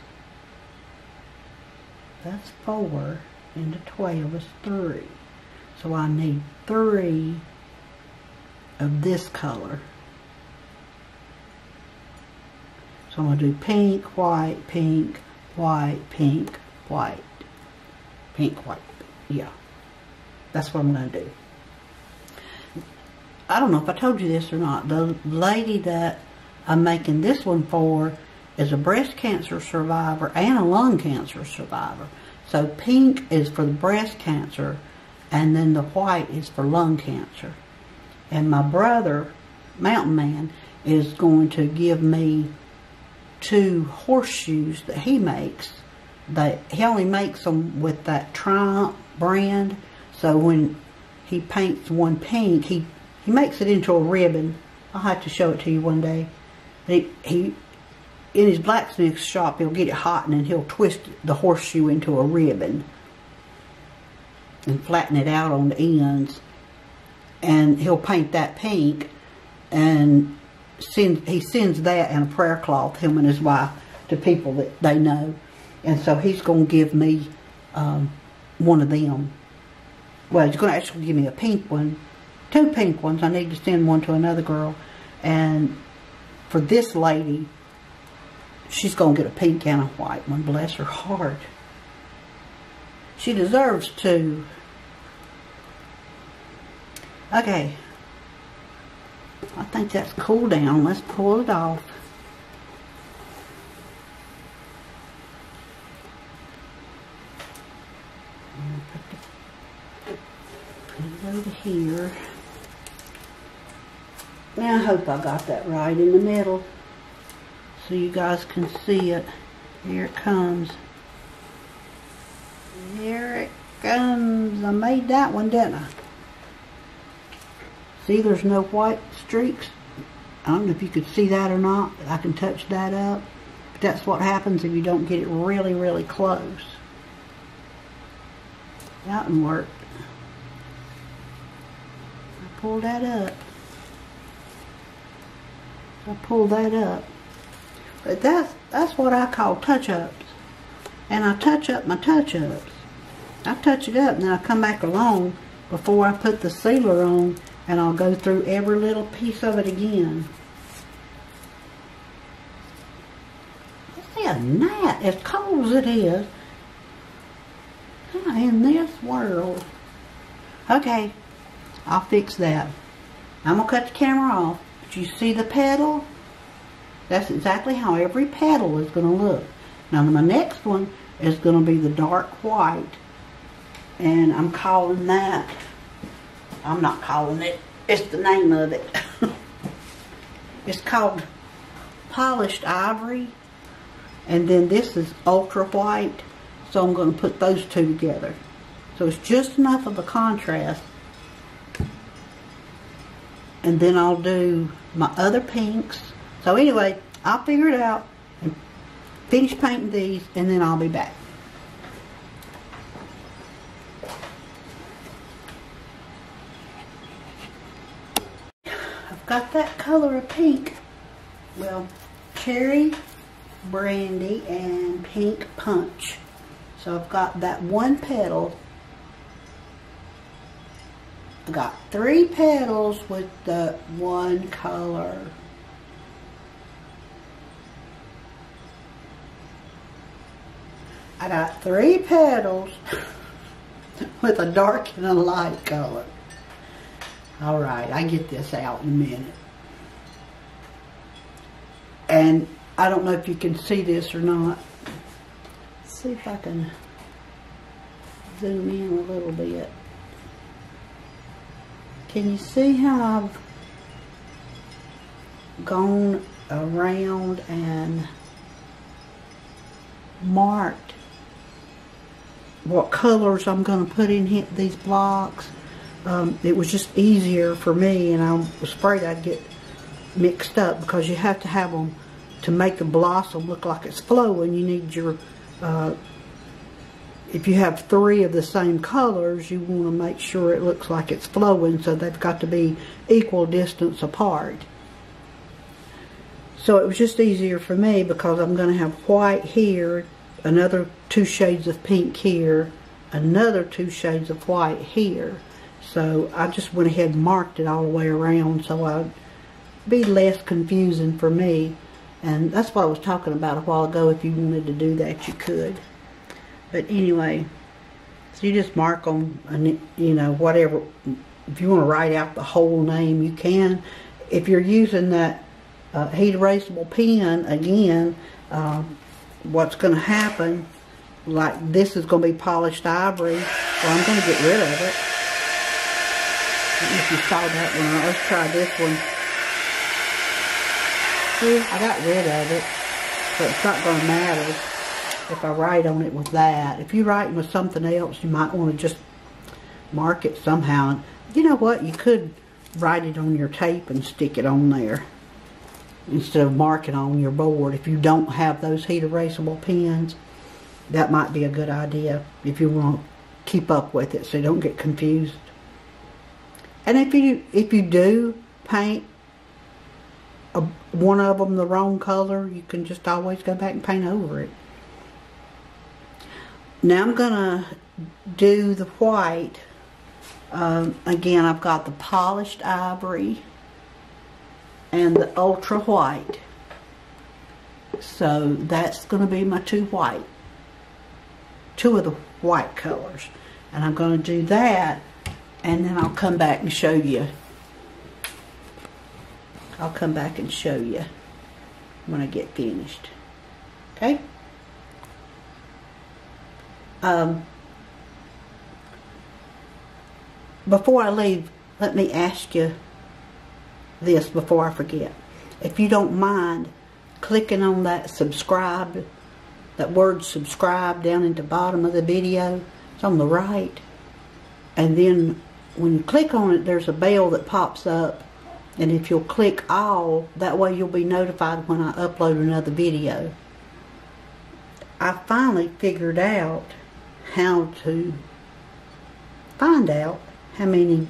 That's 4 into 12 is 3. So I need 3 of this color. So I'm going to do pink, white, pink, white, pink, white, pink, white. Yeah, that's what I'm going to do. I don't know if I told you this or not. The lady that I'm making this one for is a breast cancer survivor and a lung cancer survivor. So pink is for the breast cancer, and then the white is for lung cancer. And my brother, Mountain Man, is going to give me 2 horseshoes that he makes. He only makes them with that Triumph brand. So when he paints one pink, he makes it into a ribbon. I'll have to show it to you one day. In his blacksmith shop, he'll get it hot and then he'll twist the horseshoe into a ribbon and flatten it out on the ends. And he'll paint that pink, and he sends that in a prayer cloth, him and his wife, to people that they know. And so he's going to give me one of them. Well, he's going to actually give me a pink one. 2 pink ones. I need to send one to another girl. And for this lady, she's going to get a pink and a white one. Bless her heart. She deserves to. Okay. I think that's cool down. Let's pull it off. Put it over here. Now I hope I got that right in the middle so you guys can see it. Here it comes. Here it comes. I made that one, didn't I? See, there's no white streaks. I don't know if you could see that or not. I can touch that up. But that's what happens if you don't get it really, really close. That one worked. I pulled that up. I pulled that up. But that's what I call touch-ups. And I touch up my touch-ups. I touch it up and then I come back along before I put the sealer on, and I'll go through every little piece of it again. See a gnat, as cold as it is. How in this world? Okay, I'll fix that. I'm going to cut the camera off. But you see the petal? That's exactly how every petal is going to look. Now my next one is going to be the dark white. And I'm calling that, I'm not calling it, it's the name of it. It's called Polished Ivory. And then this is Ultra White. So I'm going to put those 2 together. So it's just enough of a contrast. And then I'll do my other pinks. So anyway, I'll figure it out and finish painting these, and then I'll be back. I've got that color of pink. Well, cherry, brandy, and pink punch. So I've got that one petal. I've got 3 petals with the one color. I got 3 petals with a dark and a light color. Alright, I get this out in a minute. And I don't know if you can see this or not. Let's see if I can zoom in a little bit. Can you see how I've gone around and marked what colors I'm going to put in these blocks? It was just easier for me, and I was afraid I'd get mixed up, because you have to have them to make the blossom look like it's flowing. You need your, if you have 3 of the same colors, you want to make sure it looks like it's flowing, so they've got to be equal distance apart. So it was just easier for me, because I'm going to have white here, another 2 shades of pink here, another 2 shades of white here. So I just went ahead and marked it all the way around, so I'd be less confusing for me. And that's what I was talking about a while ago. If you wanted to do that, you could. But anyway, so you just mark on, you know, whatever. If you want to write out the whole name, you can. If you're using that heat erasable pen, again, what's going to happen, like this is going to be polished ivory. Well, I'm going to get rid of it. I don't know if you saw that one. Let's try this one. See, I got rid of it, but it's not going to matter if I write on it with that. If you're writing with something else, you might want to just mark it somehow. You know what? You could write it on your tape and stick it on there instead of marking on your board. If you don't have those heat erasable pens, that might be a good idea if you want to keep up with it so you don't get confused. And if you do paint one of them the wrong color, you can just always go back and paint over it. Now I'm gonna do the white. Again, I've got the polished ivory and the ultra white. So that's gonna be my two of the white colors. And I'm gonna do that, and then I'll come back and show you. I'll come back and show you when I get finished. Okay? Before I leave, let me ask you this before I forget. If you don't mind clicking on that subscribe, that word subscribe down at the bottom of the video, it's on the right. And then when you click on it, there's a bell that pops up. And if you'll click all, that way you'll be notified when I upload another video. I finally figured out how to find out how many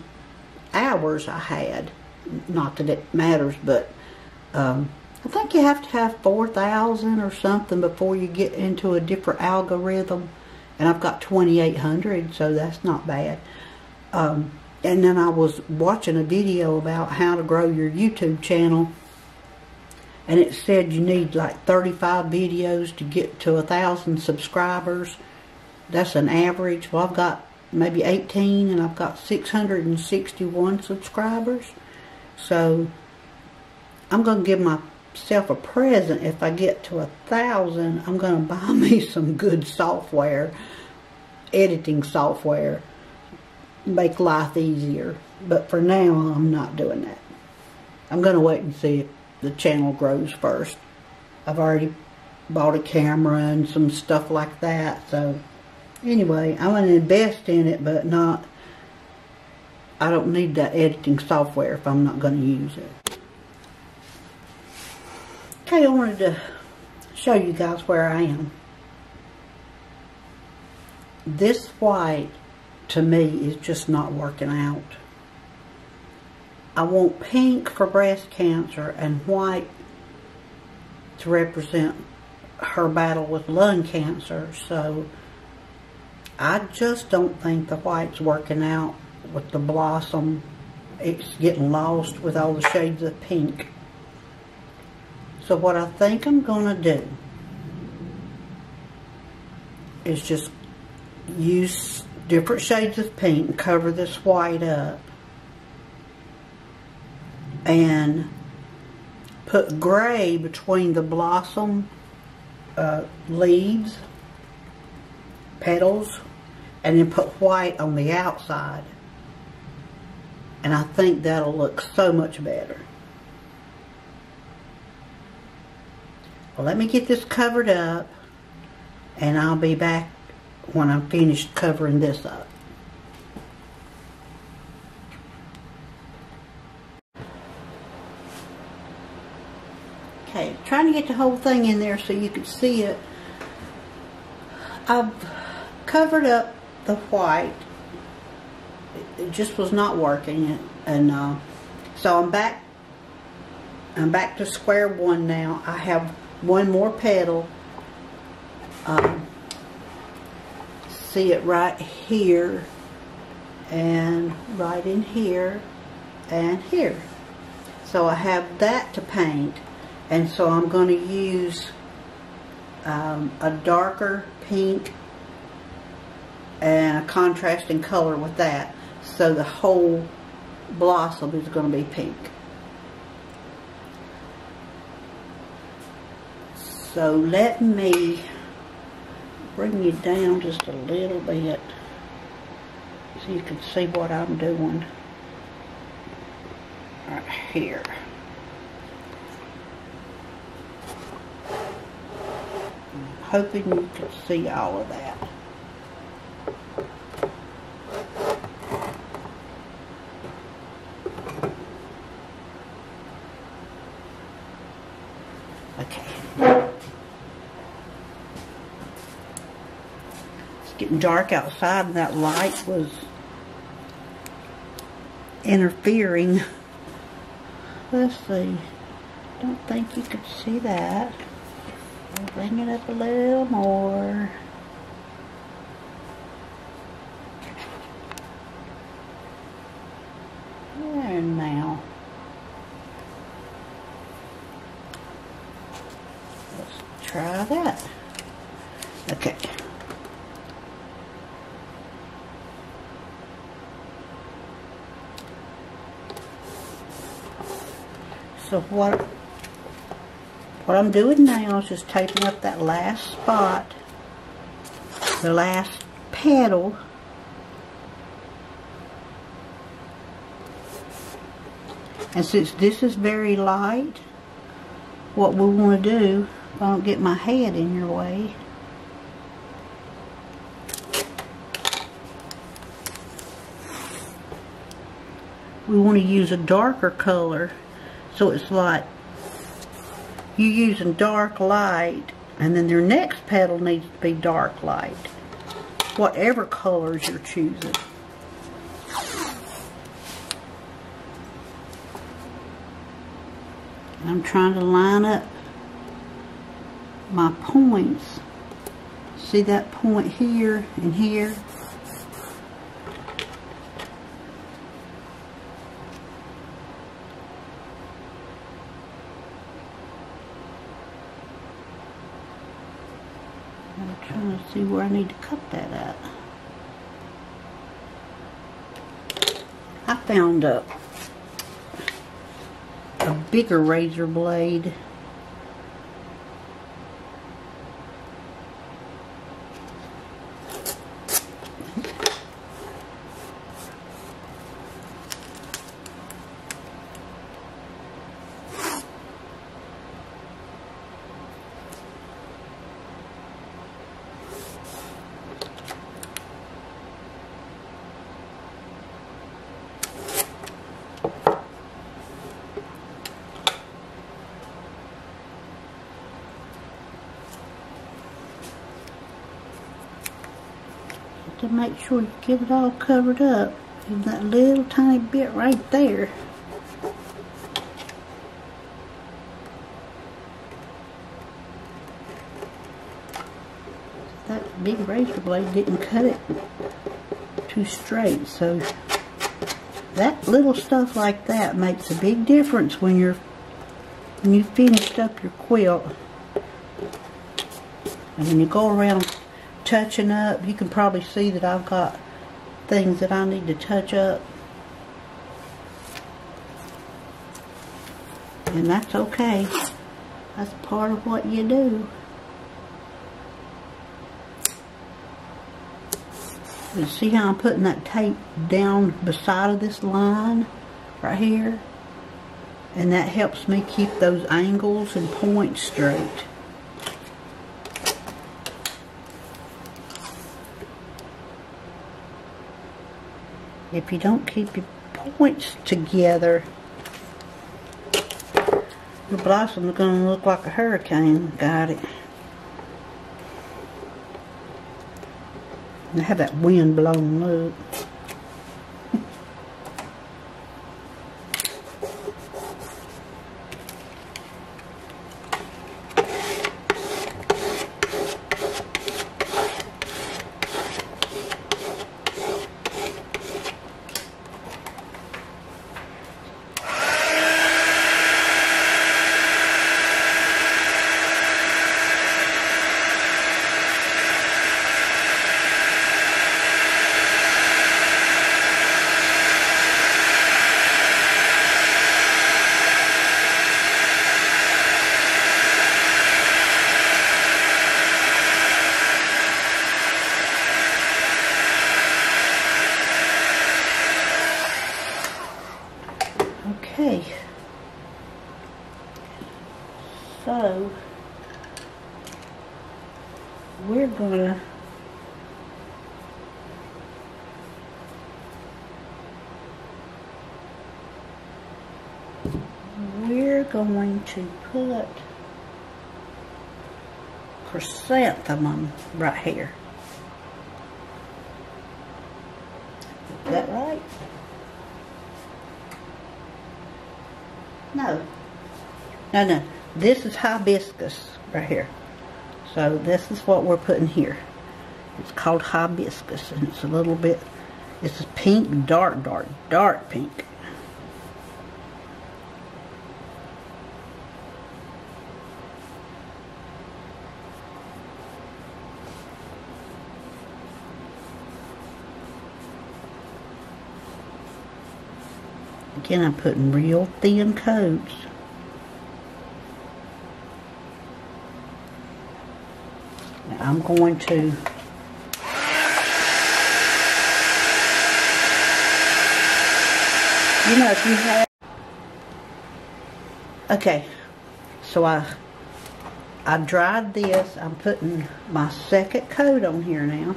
hours I had. Not that it matters, but I think you have to have 4,000 or something before you get into a different algorithm. And I've got 2,800, so that's not bad. And then I was watching a video about how to grow your YouTube channel, and it said you need like 35 videos to get to 1,000 subscribers. That's an average. Well, I've got maybe 18, and I've got 661 subscribers. So I'm going to give myself a present. If I get to 1,000, I'm going to buy me some good software, editing software. Make life easier. But for now, I'm not doing that. I'm going to wait and see if the channel grows first. I've already bought a camera and some stuff like that. So anyway, I'm going to invest in it, but not, I don't need that editing software if I'm not going to use it. Okay, I wanted to show you guys where I am. This white, to me, is just not working out. I want pink for breast cancer and white to represent her battle with lung cancer. So I just don't think the white's working out with the blossom. It's getting lost with all the shades of pink. So what I think I'm going to do is just use different shades of pink and cover this white up, and put gray between the blossom leaves, petals, and then put white on the outside. And I think that'll look so much better. Well, let me get this covered up, and I'll be back when I'm finished covering this up. Okay, trying to get the whole thing in there so you can see it. I've covered up the white. It just was not working, and so I'm back to square one now. I have one more petal. See it right here, and right in here, and here. So I have that to paint, And so I'm going to use a darker pink and a contrasting color with that. So the whole blossom is going to be pink. So let me bring you down just a little bit so you can see what I'm doing right here. I'm hoping you can see all of that. Okay. It's getting dark outside and that light was interfering. Let's see. Don't think you could see that. I'll bring it up a little more. There now. Let's try that. Okay. So what I'm doing now is just taping up that last spot, the last petal, and since this is very light, what we want to do, if I don't get my head in your way, we want to use a darker color. So it's like you're using dark light, and then your next petal needs to be dark light. Whatever colors you're choosing. And I'm trying to line up my points. See that point here and here? I'm trying to see where I need to cut that at. I found a bigger razor blade. To make sure you get it all covered up in that little tiny bit right there. That big razor blade didn't cut it too straight, so that little stuff like that makes a big difference when you finished up your quilt. And when you go around touching up, you can probably see that I've got things that I need to touch up, and that's okay. That's part of what you do. You see how I'm putting that tape down beside of this line right here, and that helps me keep those angles and points straight. If you don't keep your points together, your blossom is going to look like a hurricane. Got it. And have that wind blown look. Okay. So, we're going to put chrysanthemum right here. Is that right? No. No. This is hibiscus right here. So this is what we're putting here. It's called hibiscus, and it's a little bit, it's a pink, dark pink. Again, I'm putting real thin coats. Now I'm going to if you have, okay, so I dried this. I'm putting my second coat on here now.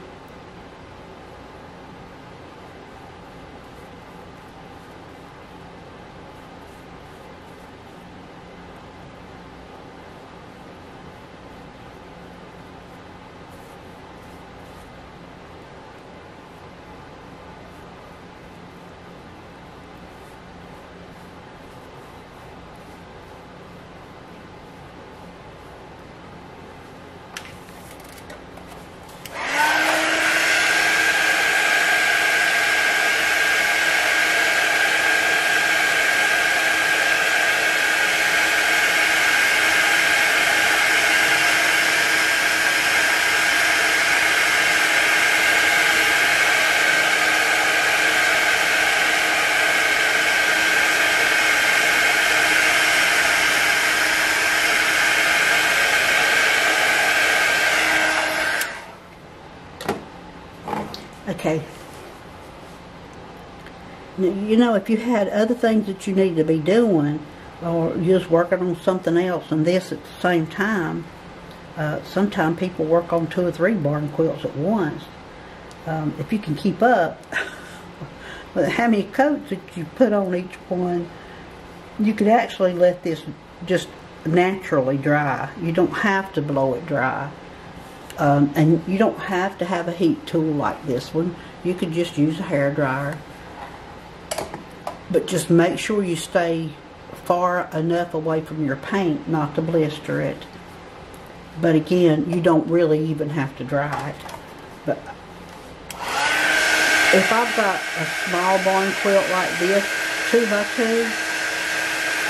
Okay. You know, if you had other things that you need to be doing, or you're just working on something else and this at the same time, sometimes people work on 2 or 3 barn quilts at once. If you can keep up with how many coats that you put on each one, you could actually let this just naturally dry. You don't have to blow it dry. And you don't have to have a heat tool like this one. You could just use a hair dryer. But just make sure you stay far enough away from your paint not to blister it. But again, you don't really even have to dry it. But if I've got a small barn quilt like this, 2x2,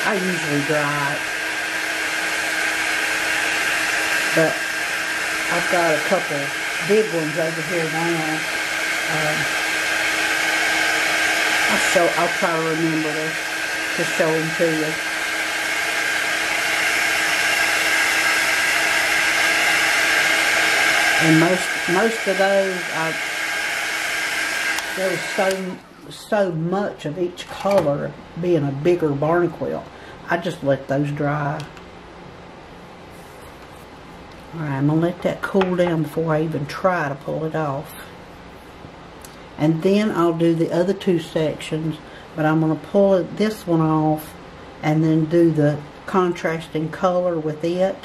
I usually dry it. But I've got a couple big ones over here now. I'll try to remember to show them to you. And most of those, there was so much of each color being a bigger barn quilt. I just let those dry. Alright, I'm going to let that cool down before I even try to pull it off. And then I'll do the other 2 sections, but I'm going to pull this one off and then do the contrasting color with it.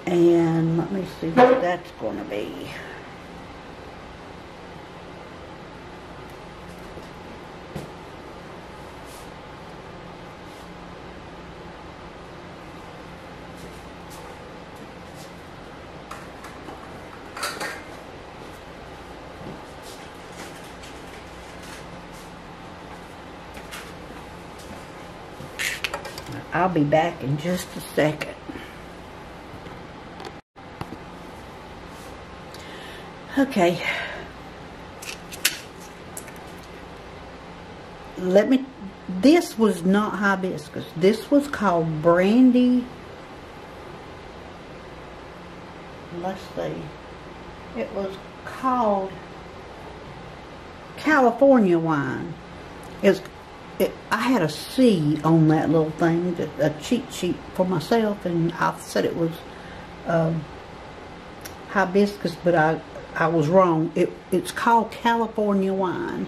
And let me see what that's going to be. I'll be back in just a second. Okay. This was not hibiscus. This was called brandy. Let's see. It was called California wine. I had a C on that little thing, a cheat sheet for myself, and I said it was hibiscus, but I was wrong. It's called California wine.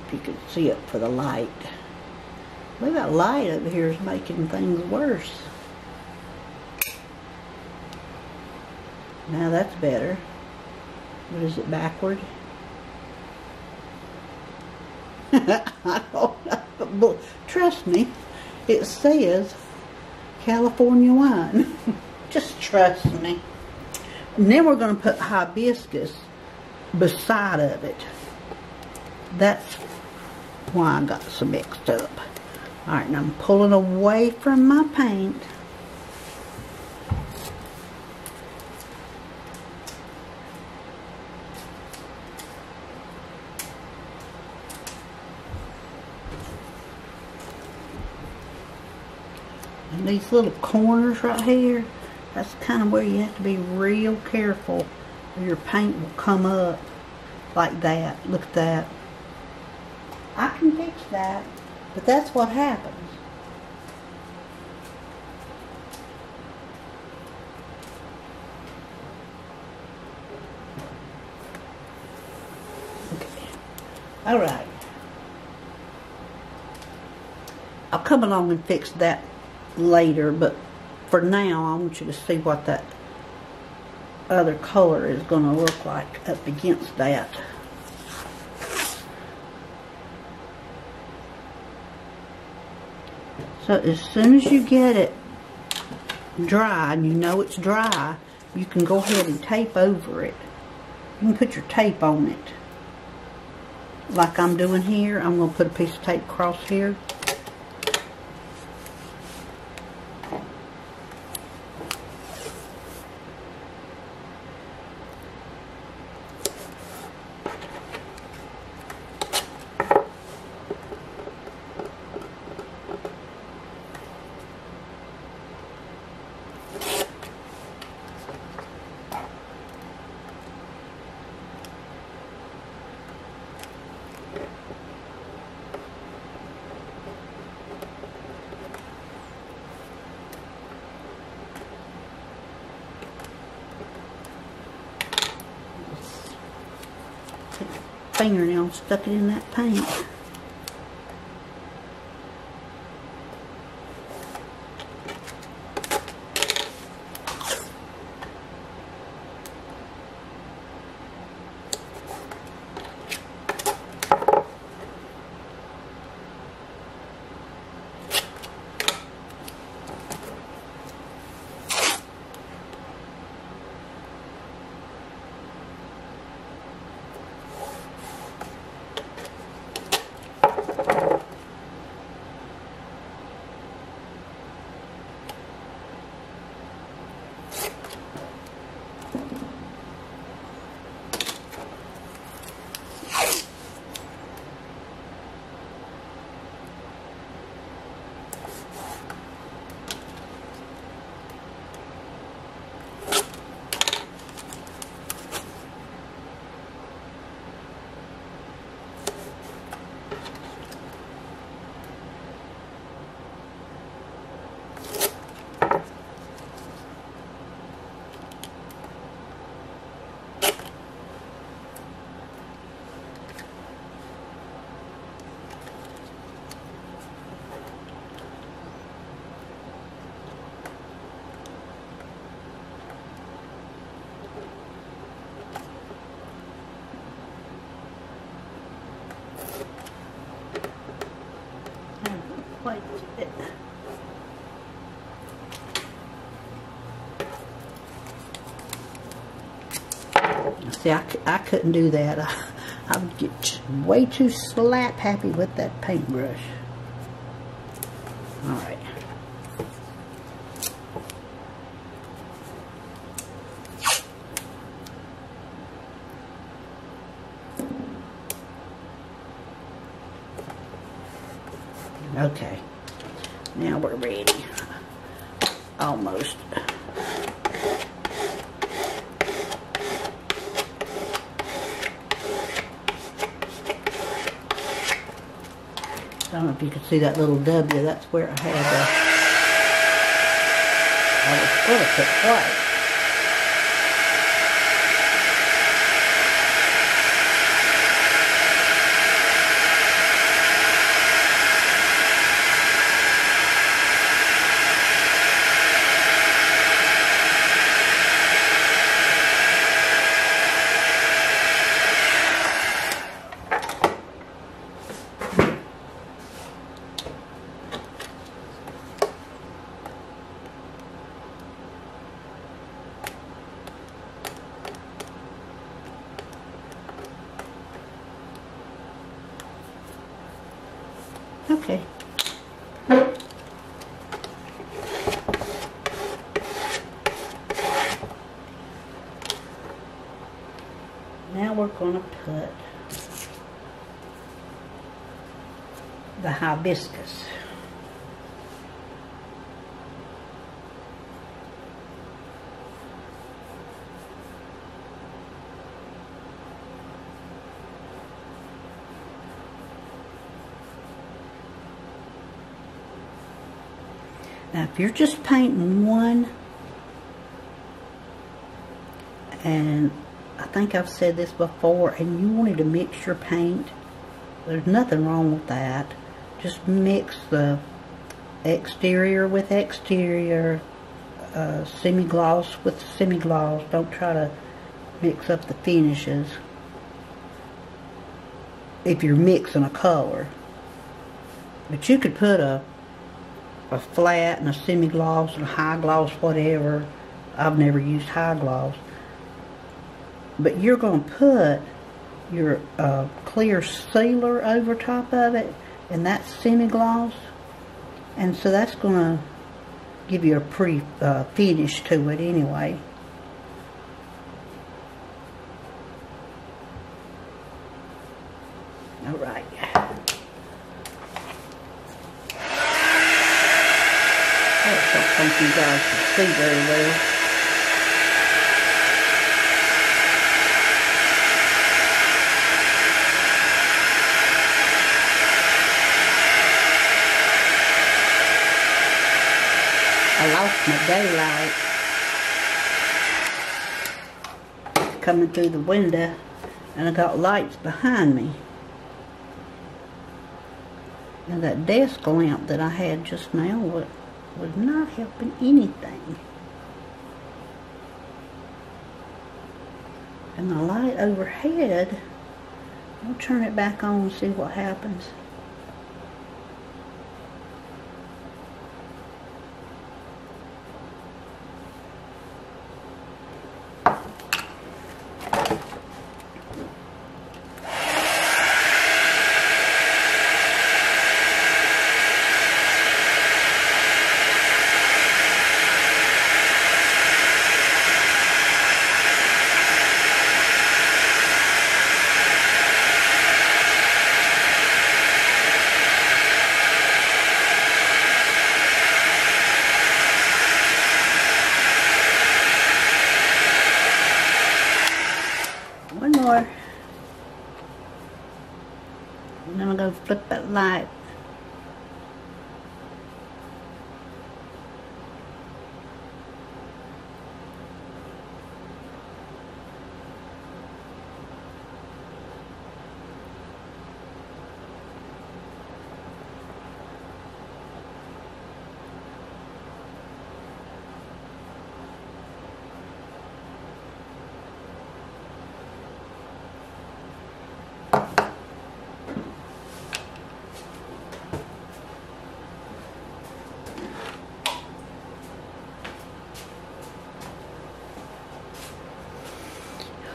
If you can see it for the light. Well, that light over here is making things worse. Now that's better. What is it, backward? I don't know, but trust me, it says California wine. Just trust me. And then we're going to put hibiscus beside of it. That's why I got so mixed up. Alright, and I'm pulling away from my paint. And these little corners right here, that's kind of where you have to be real careful, or your paint will come up like that. Look at that. I can fix that, but that's what happens. Okay. Alright. I'll come along and fix that later, but for now I want you to see what that other color is going to look like up against that. So as soon as you get it dry, and you know it's dry, you can go ahead and tape over it. You can put your tape on it. Like I'm doing here, I'm going to put a piece of tape across here. Fingernail stuck it in that paint. Like it. See, I couldn't do that. I would get way too slap happy with that paintbrush. Alright. Okay, now we're ready. Almost. I don't know if you can see that little W. That's where I had I was going to put white. Okay. Now we're going to put the hibiscus. Now, if you're just painting one, and I think I've said this before, and you wanted to mix your paint, there's nothing wrong with that. Just mix the exterior with exterior, semi-gloss with semi-gloss. Don't try to mix up the finishes if you're mixing a color. But you could put a flat and a semi-gloss and a high gloss, whatever. I've never used high gloss. But you're going to put your clear sealer over top of it, and that's semi-gloss. And so that's going to give you a pretty finish to it anyway. Alright. I don't think you guys can see very well. I lost my daylight coming through the window, and I got lights behind me. And that desk lamp that I had just now was not helping anything. And the light overhead, I'll turn it back on and see what happens. One more. And then I'm going to flip that light.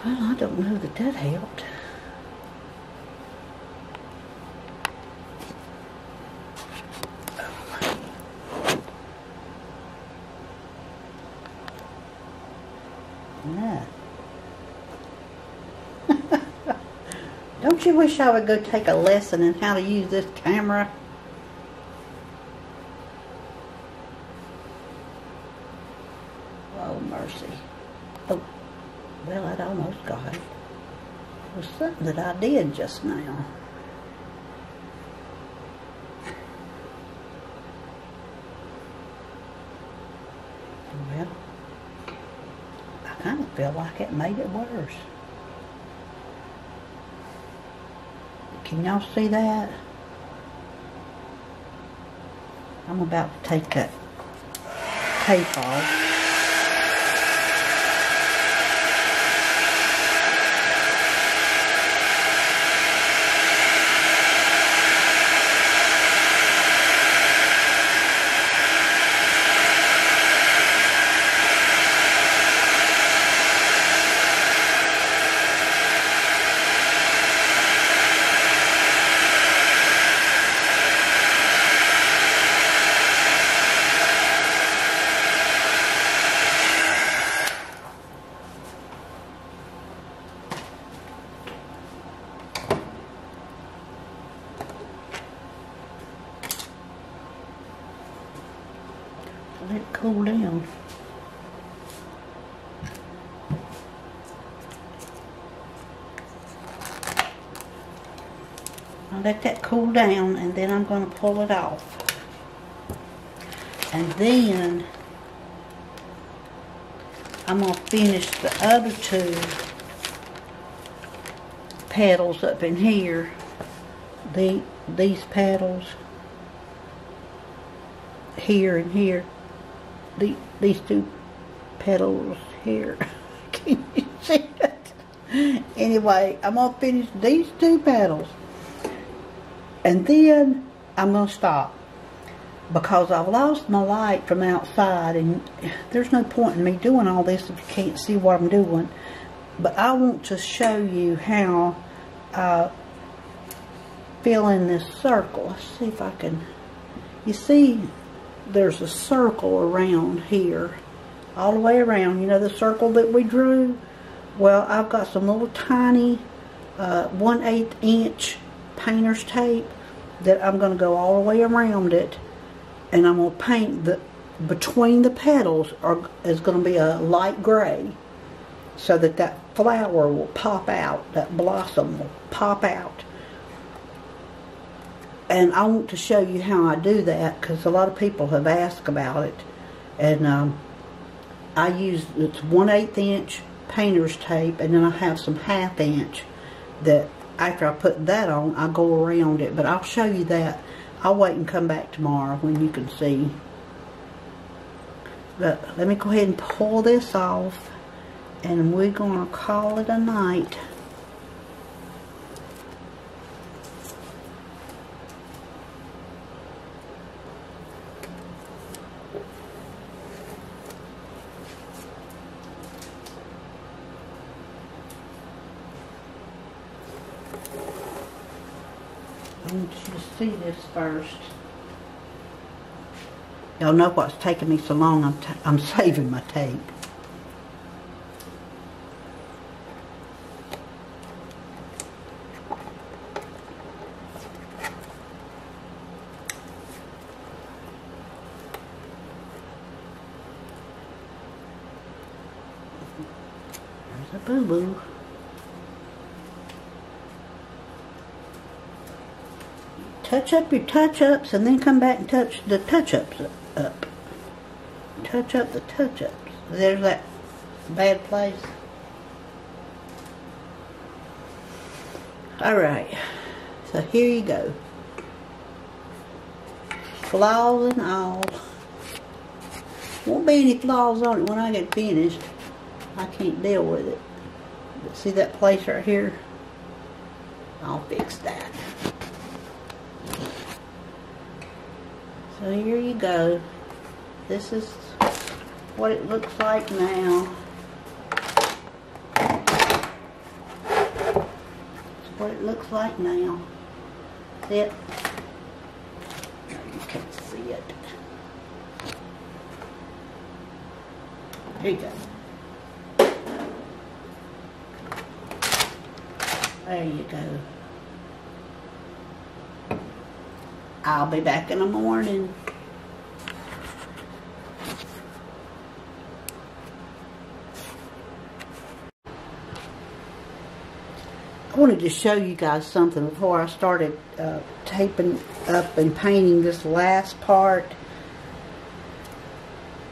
Well, I don't know that that helped. Yeah. Don't you wish I would go take a lesson in how to use this camera? Oh, mercy. Oh. Well, I'd almost got it. It was something that I did just now. kind of feel like it made it worse. Can y'all see that? I'm about to take that tape off. Let it cool down. I'll let that cool down, and then I'm going to pull it off. And then I'm going to finish the other two petals up in here. These petals here and here. These two petals here. Can you see it? Anyway, I'm going to finish these two petals. And then I'm going to stop. Because I've lost my light from outside. And there's no point in me doing all this if you can't see what I'm doing. But I want to show you how I fill in this circle. Let's see if I can. You see, there's a circle around here, all the way around. You know the circle that we drew? Well, I've got some little tiny 1/8 inch painter's tape that I'm going to go all the way around it, and I'm going to paint between the petals is going to be a light gray, so that flower will pop out, that blossom will pop out. And I want to show you how I do that, because a lot of people have asked about it. And I use, it's 1/8 inch painter's tape, and then I have some 1/2 inch that after I put that on, I go around it. But I'll show you that. I'll wait and come back tomorrow when you can see. But let me go ahead and pull this off, and we're going to call it a night. I want you to see this first. Y'all know what's taking me so long. I'm saving my tape. There's a boo-boo. Touch up your touch-ups, and then come back and touch the touch-ups up. Touch up the touch-ups. There's that bad place. Alright, so here you go. Flaws and all. Won't be any flaws on it when I get finished. I can't deal with it. But see that place right here? I'll fix that. So here you go. This is what it looks like now. That's what it looks like now. See it? No, you can't see it. Here you go. There you go. I'll be back in the morning. I wanted to show you guys something before I started taping up and painting this last part.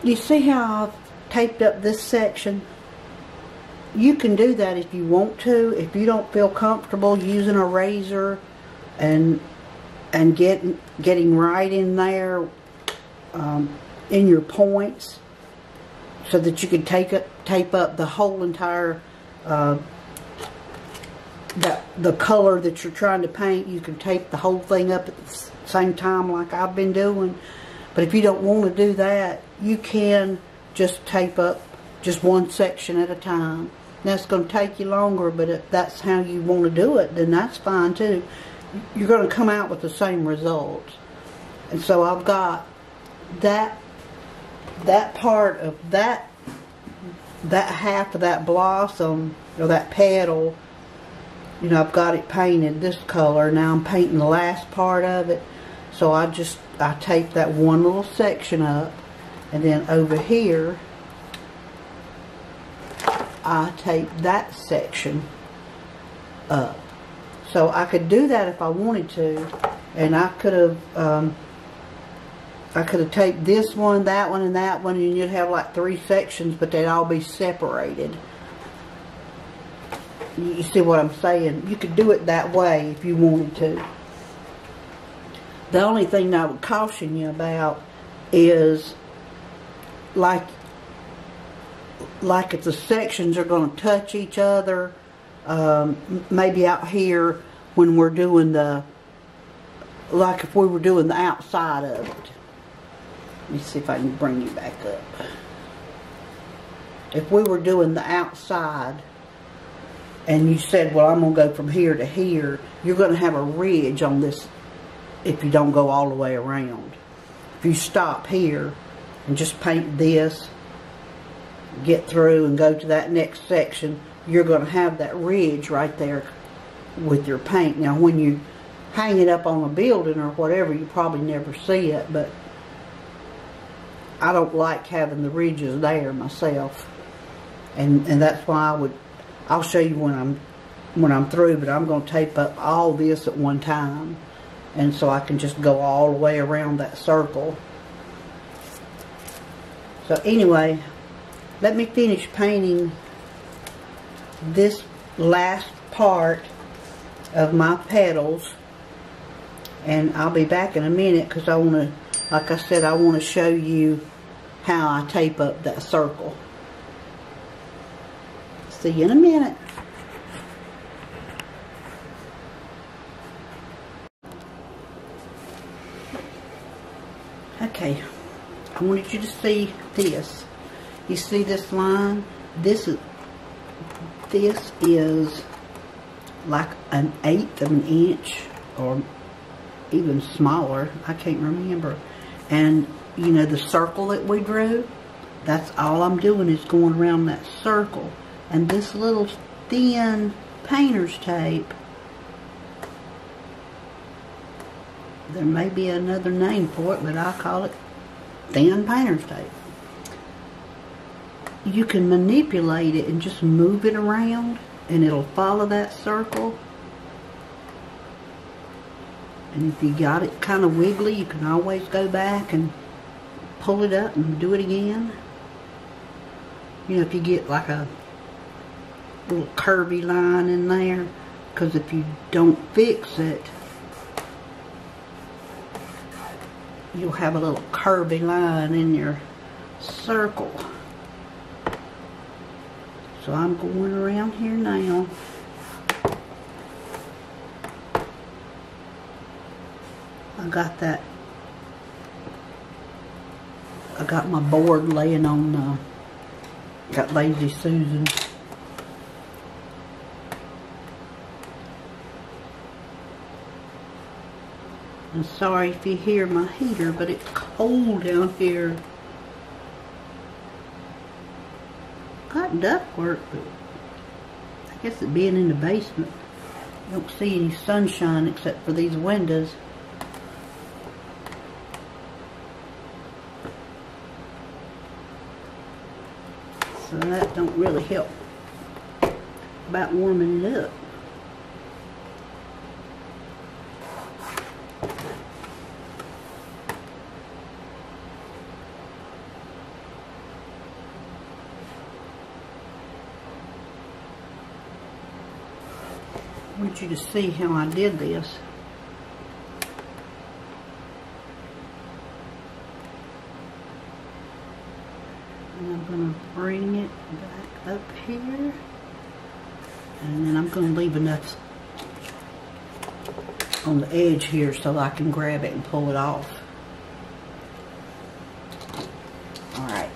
You see how I've taped up this section? you can do that if you want to. If you don't feel comfortable using a razor and getting right in there in your points, so that you can tape up the whole entire the color that you're trying to paint. You can tape the whole thing up at the same time like I've been doing. But if you don't want to do that, you can just tape up just one section at a time. Now it's going to take you longer, but if that's how you want to do it, then that's fine too. You're going to come out with the same results. And so I've got that part of that half of that blossom, or that petal, you know, I've got it painted this color. Now I'm painting the last part of it. So I tape that one little section up, and then over here I tape that section up. So I could do that if I wanted to, and I could have taped this one, that one, and that one, and you'd have like 3 sections, but they'd all be separated. You see what I'm saying? You could do it that way if you wanted to. The only thing I would caution you about is like if the sections are going to touch each other, maybe out here when we're doing like if we were doing the outside of it. Let me see if I can bring you back up. If we were doing the outside, and you said, well, I'm going to go from here to here, you're going to have a ridge on this if you don't go all the way around. If you stop here and just paint this, get through and go to that next section, you're going to have that ridge right there with your paint. Now, when you hang it up on a building or whatever, you probably never see it, but I don't like having the ridges there myself. And that's why I'll show you when I'm through, but I'm going to tape up all this at one time, and so I can just go all the way around that circle. So anyway, let me finish painting this last part of my petals, and I'll be back in a minute because I want to, like I said, I want to show you how I tape up that circle. See you in a minute. Okay, I wanted you to see this. You see this line? This is like 1/8 of an inch, or even smaller. I can't remember. And you know the circle that we drew? That's all I'm doing is going around that circle. And this little thin painter's tape, there may be another name for it, but I call it thin painter's tape. You can manipulate it and just move it around, and it'll follow that circle. And if you got it kind of wiggly, you can always go back and pull it up and do it again. You know, if you get like a little curvy line in there, because if you don't fix it, you'll have a little curvy line in your circle. So I'm going around here now. I got my board laying on got Lazy Susan. I'm sorry if you hear my heater, but it's cold down here. Got ductwork, but I guess it being in the basement, I don't see any sunshine except for these windows. So that don't really help about warming it up. want you to see how I did this. And I'm going to bring it back up here. And then I'm going to leave enough on the edge here so I can grab it and pull it off. Alright.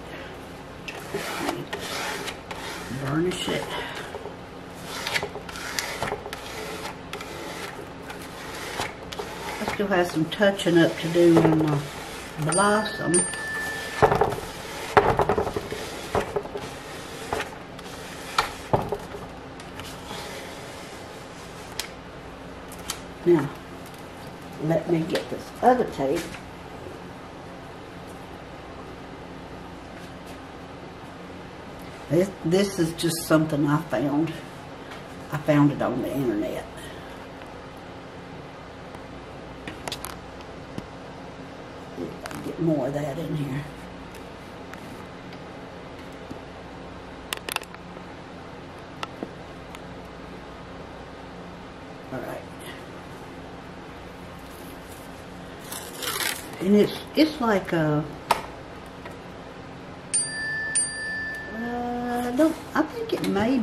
Burnish it. I still have some touching up to do on my blossom. Now, let me get this other tape. This is just something I found. I found it on the internet. See if I can get more of that in here. Alright. And it's like a I think it may,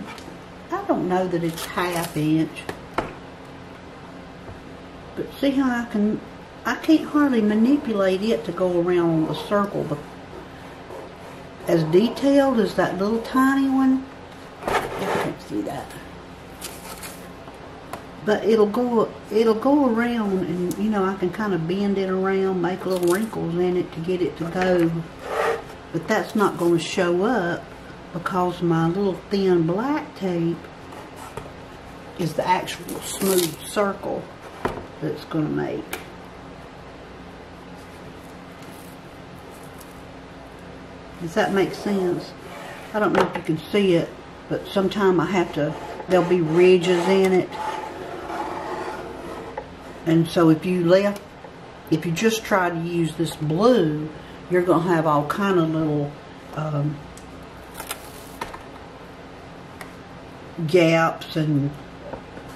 I don't know that it's 1/2 inch, but see how I can't hardly manipulate it to go around the circle, but as detailed as that little tiny one, I can't see that, but it'll go around, and you know, I can kind of bend it around, make little wrinkles in it to get it to go, but that's not going to show up because my little thin black tape is the actual smooth circle that's going to make. Does that make sense? I don't know if you can see it, but sometimes I have to, there'll be ridges in it. And so if you just try to use this blue, you're going to have all kind of little gaps and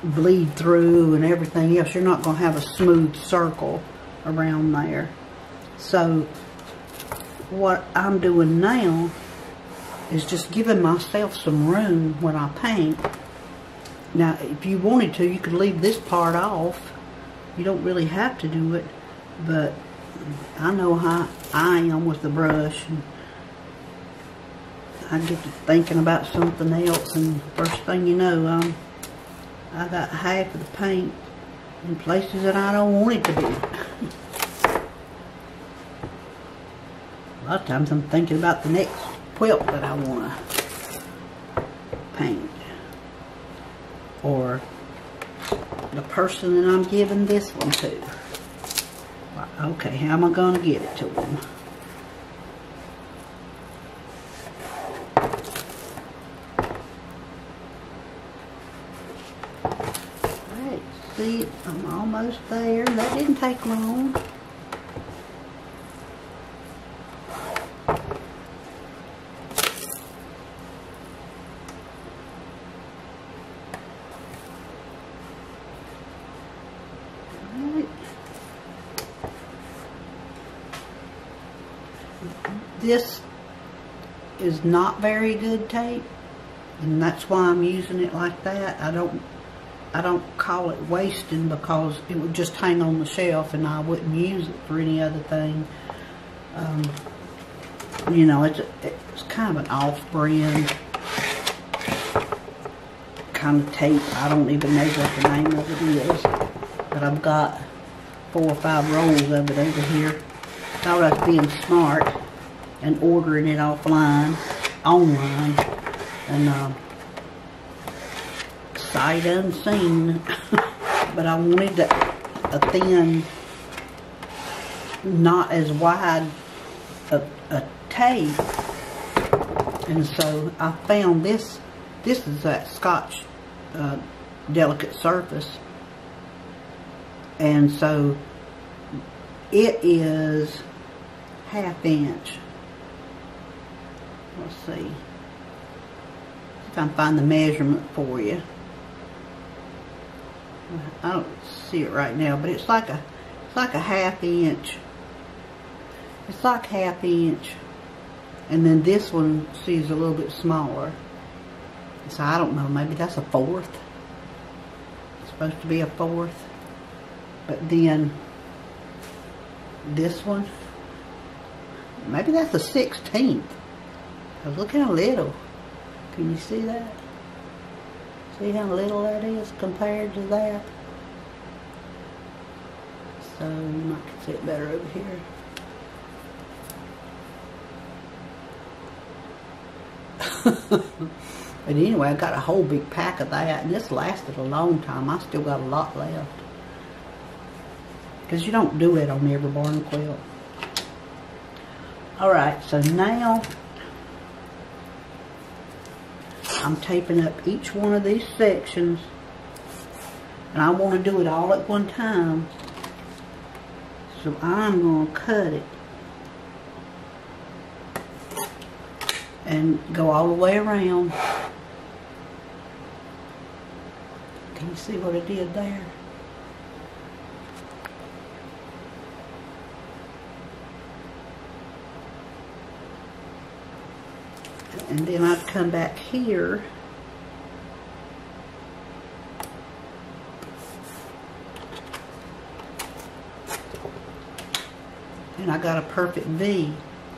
bleed through and everything else. You're not going to have a smooth circle around there. So what I'm doing now is just giving myself some room when I paint. Now if you wanted to, you could leave this part off. You don't really have to do it, but I know how I am with the brush, and I get to thinking about something else, and first thing you know, I got half of the paint in places that I don't want it to be. A lot of times I'm thinking about the next quilt that I want to paint, or the person that I'm giving this one to. Okay, how am I going to get it to them? Alright, see, I'm almost there. That didn't take long. This is not very good tape, and that's why I'm using it like that. I don't call it wasting, because it would just hang on the shelf and I wouldn't use it for any other thing. You know, it's kind of an off-brand kind of tape. I don't even know what the name of it is, but I've got 4 or 5 rolls of it over here. Thought I was being smart and ordering it online, and sight unseen. But I wanted a thin, not as wide a tape, and so I found this. This is that Scotch delicate surface, and so it is 1/2 inch. Let's see if I can find the measurement for you. I don't see it right now, but it's like a ½ inch. It's like ½ inch. And then this one, see, is a little bit smaller. So I don't know, maybe that's a 1/4. It's supposed to be a 1/4. But then this one, maybe that's a 1/16. Look how little. Can you see that? See how little that is compared to that? So you might can see it better over here. But anyway, I got a whole big pack of that, and this lasted a long time. I still got a lot left. Because you don't do it on every barn quilt. Alright, so now I'm taping up each one of these sections, and I want to do it all at one time. So I'm going to cut it and go all the way around. Can you see what I did there? And then I'd come back here and I got a perfect V.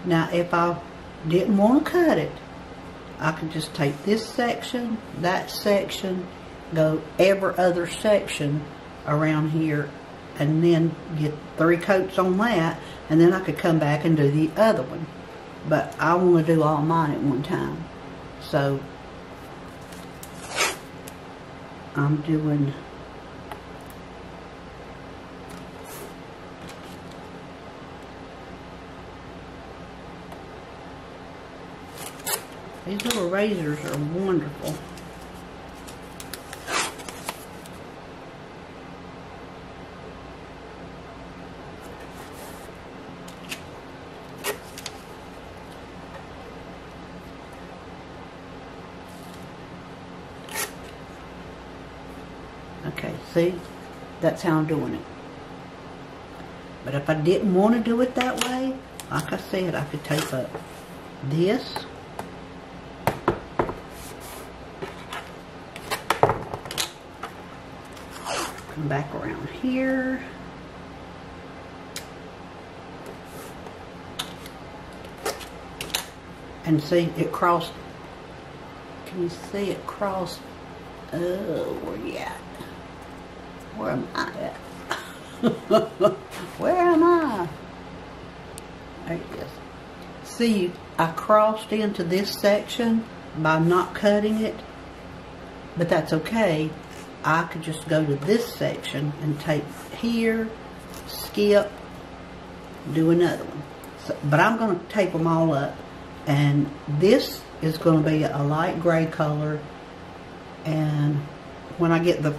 Now if I didn't want to cut it, I could just take this section, that section, go every other section around here, and then get 3 coats on that, and then I could come back and do the other one. But I want to do all mine at one time. So I'm doing these little razors are wonderful. Okay, see? That's how I'm doing it. But if I didn't want to do it that way, like I said, I could tape up this. Come back around here. And see, it crossed. Can you see it crossed? Oh, where you at? Where am I at? Where am I? There it is. See, I crossed into this section by not cutting it, but that's okay. I could just go to this section and tape here, skip, do another one. So, but I'm going to tape them all up, and this is going to be a light gray color, and when I get the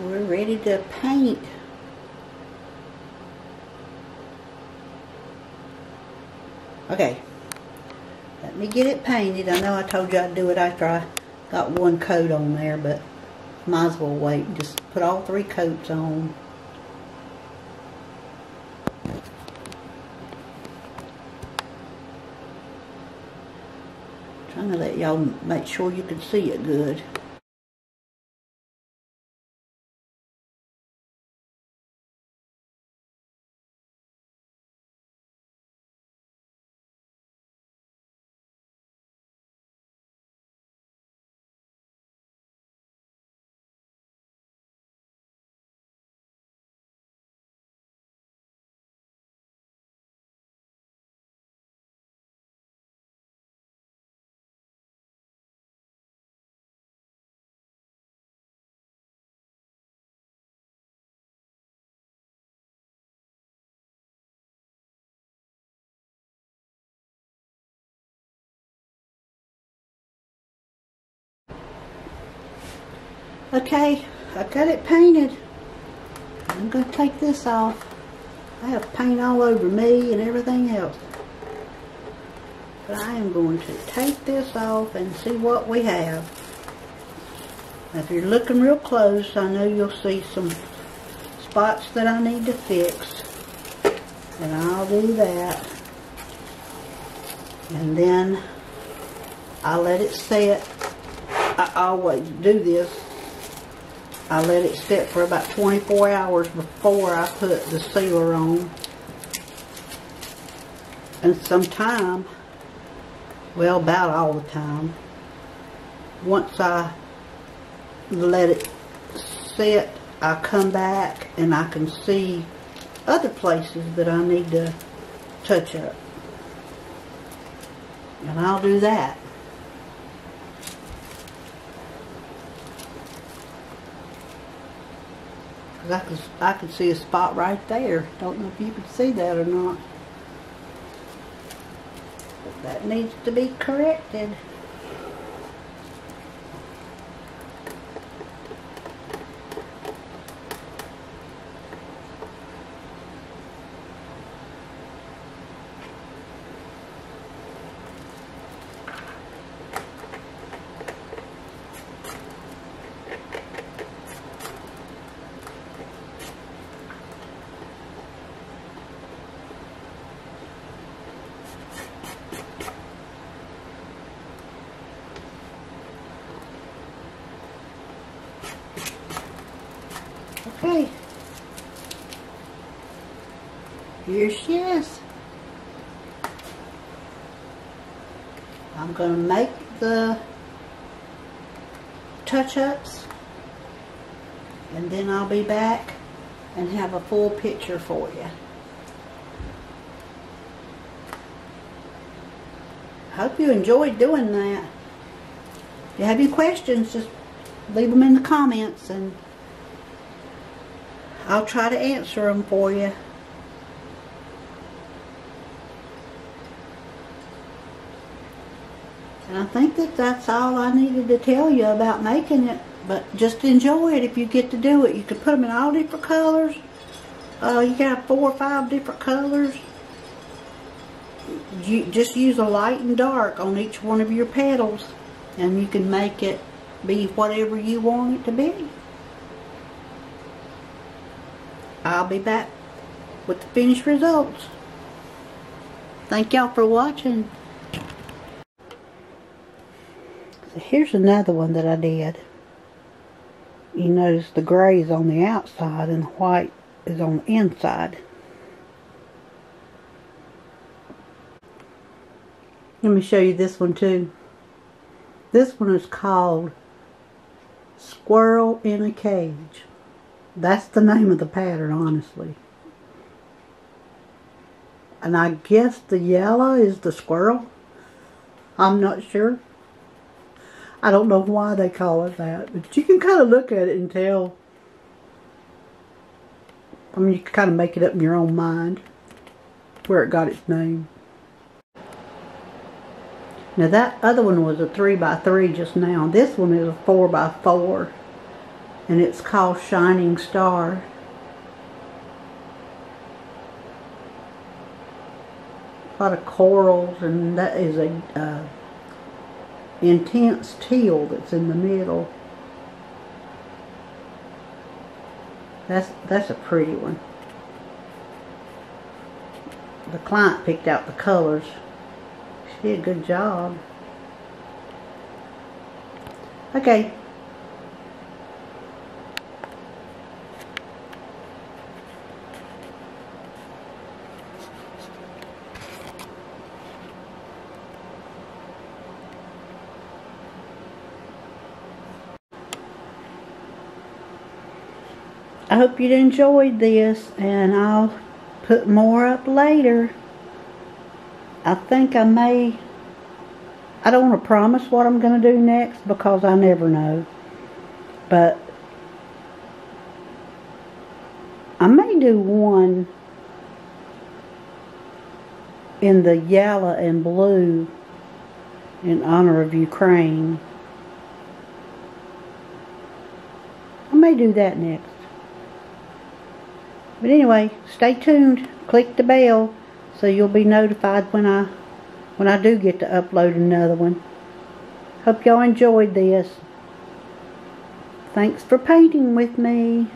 we're ready to paint. Okay, let me get it painted. I know I told you I'd do it after I got 1 coat on there, but might as well wait and just put all 3 coats on. Trying to let y'all make sure you can see it good. Okay, I got it painted. I'm going to take this off. I have paint all over me and everything else. But I am going to take this off and see what we have. Now, if you're looking real close, I know you'll see some spots that I need to fix. And I'll do that. And then I let it set. I always do this. I let it sit for about 24 hours before I put the sealer on. And sometime, well, about all the time, once I let it sit, I come back and I can see other places that I need to touch up. And I'll do that. I could see a spot right there. Don't know if you could see that or not. But that needs to be corrected. Okay, here she is. I'm going to make the touch-ups and then I'll be back and have a full picture for you. Hope you enjoyed doing that. If you have any questions, just leave them in the comments and I'll try to answer them for you. And I think that's all I needed to tell you about making it. But just enjoy it if you get to do it. You can put them in all different colors. You got 4 or 5 different colors. You just use a light and dark on each one of your petals. And you can make it be whatever you want it to be. I'll be back with the finished results. Thank y'all for watching. So here's another one that I did. You notice the gray is on the outside and the white is on the inside. Let me show you this one too. This one is called Squirrel in a Cage. That's the name of the pattern, honestly. And I guess the yellow is the squirrel. I'm not sure. I don't know why they call it that. But you can kind of look at it and tell. I mean, you can kind of make it up in your own mind where it got its name. Now that other one was a 3x3 just now. This one is a 4x4. And it's called Shining Star. A lot of corals, and that is a intense teal that's in the middle. That's a pretty one. The client picked out the colors. She did a good job. Okay. I hope you enjoyed this, and I'll put more up later. I think I may, I don't want to promise what I'm going to do next because I never know. But I may do one in the yellow and blue in honor of Ukraine. I may do that next. But anyway, stay tuned. Click the bell so you'll be notified when I do get to upload another one. Hope y'all enjoyed this. Thanks for painting with me.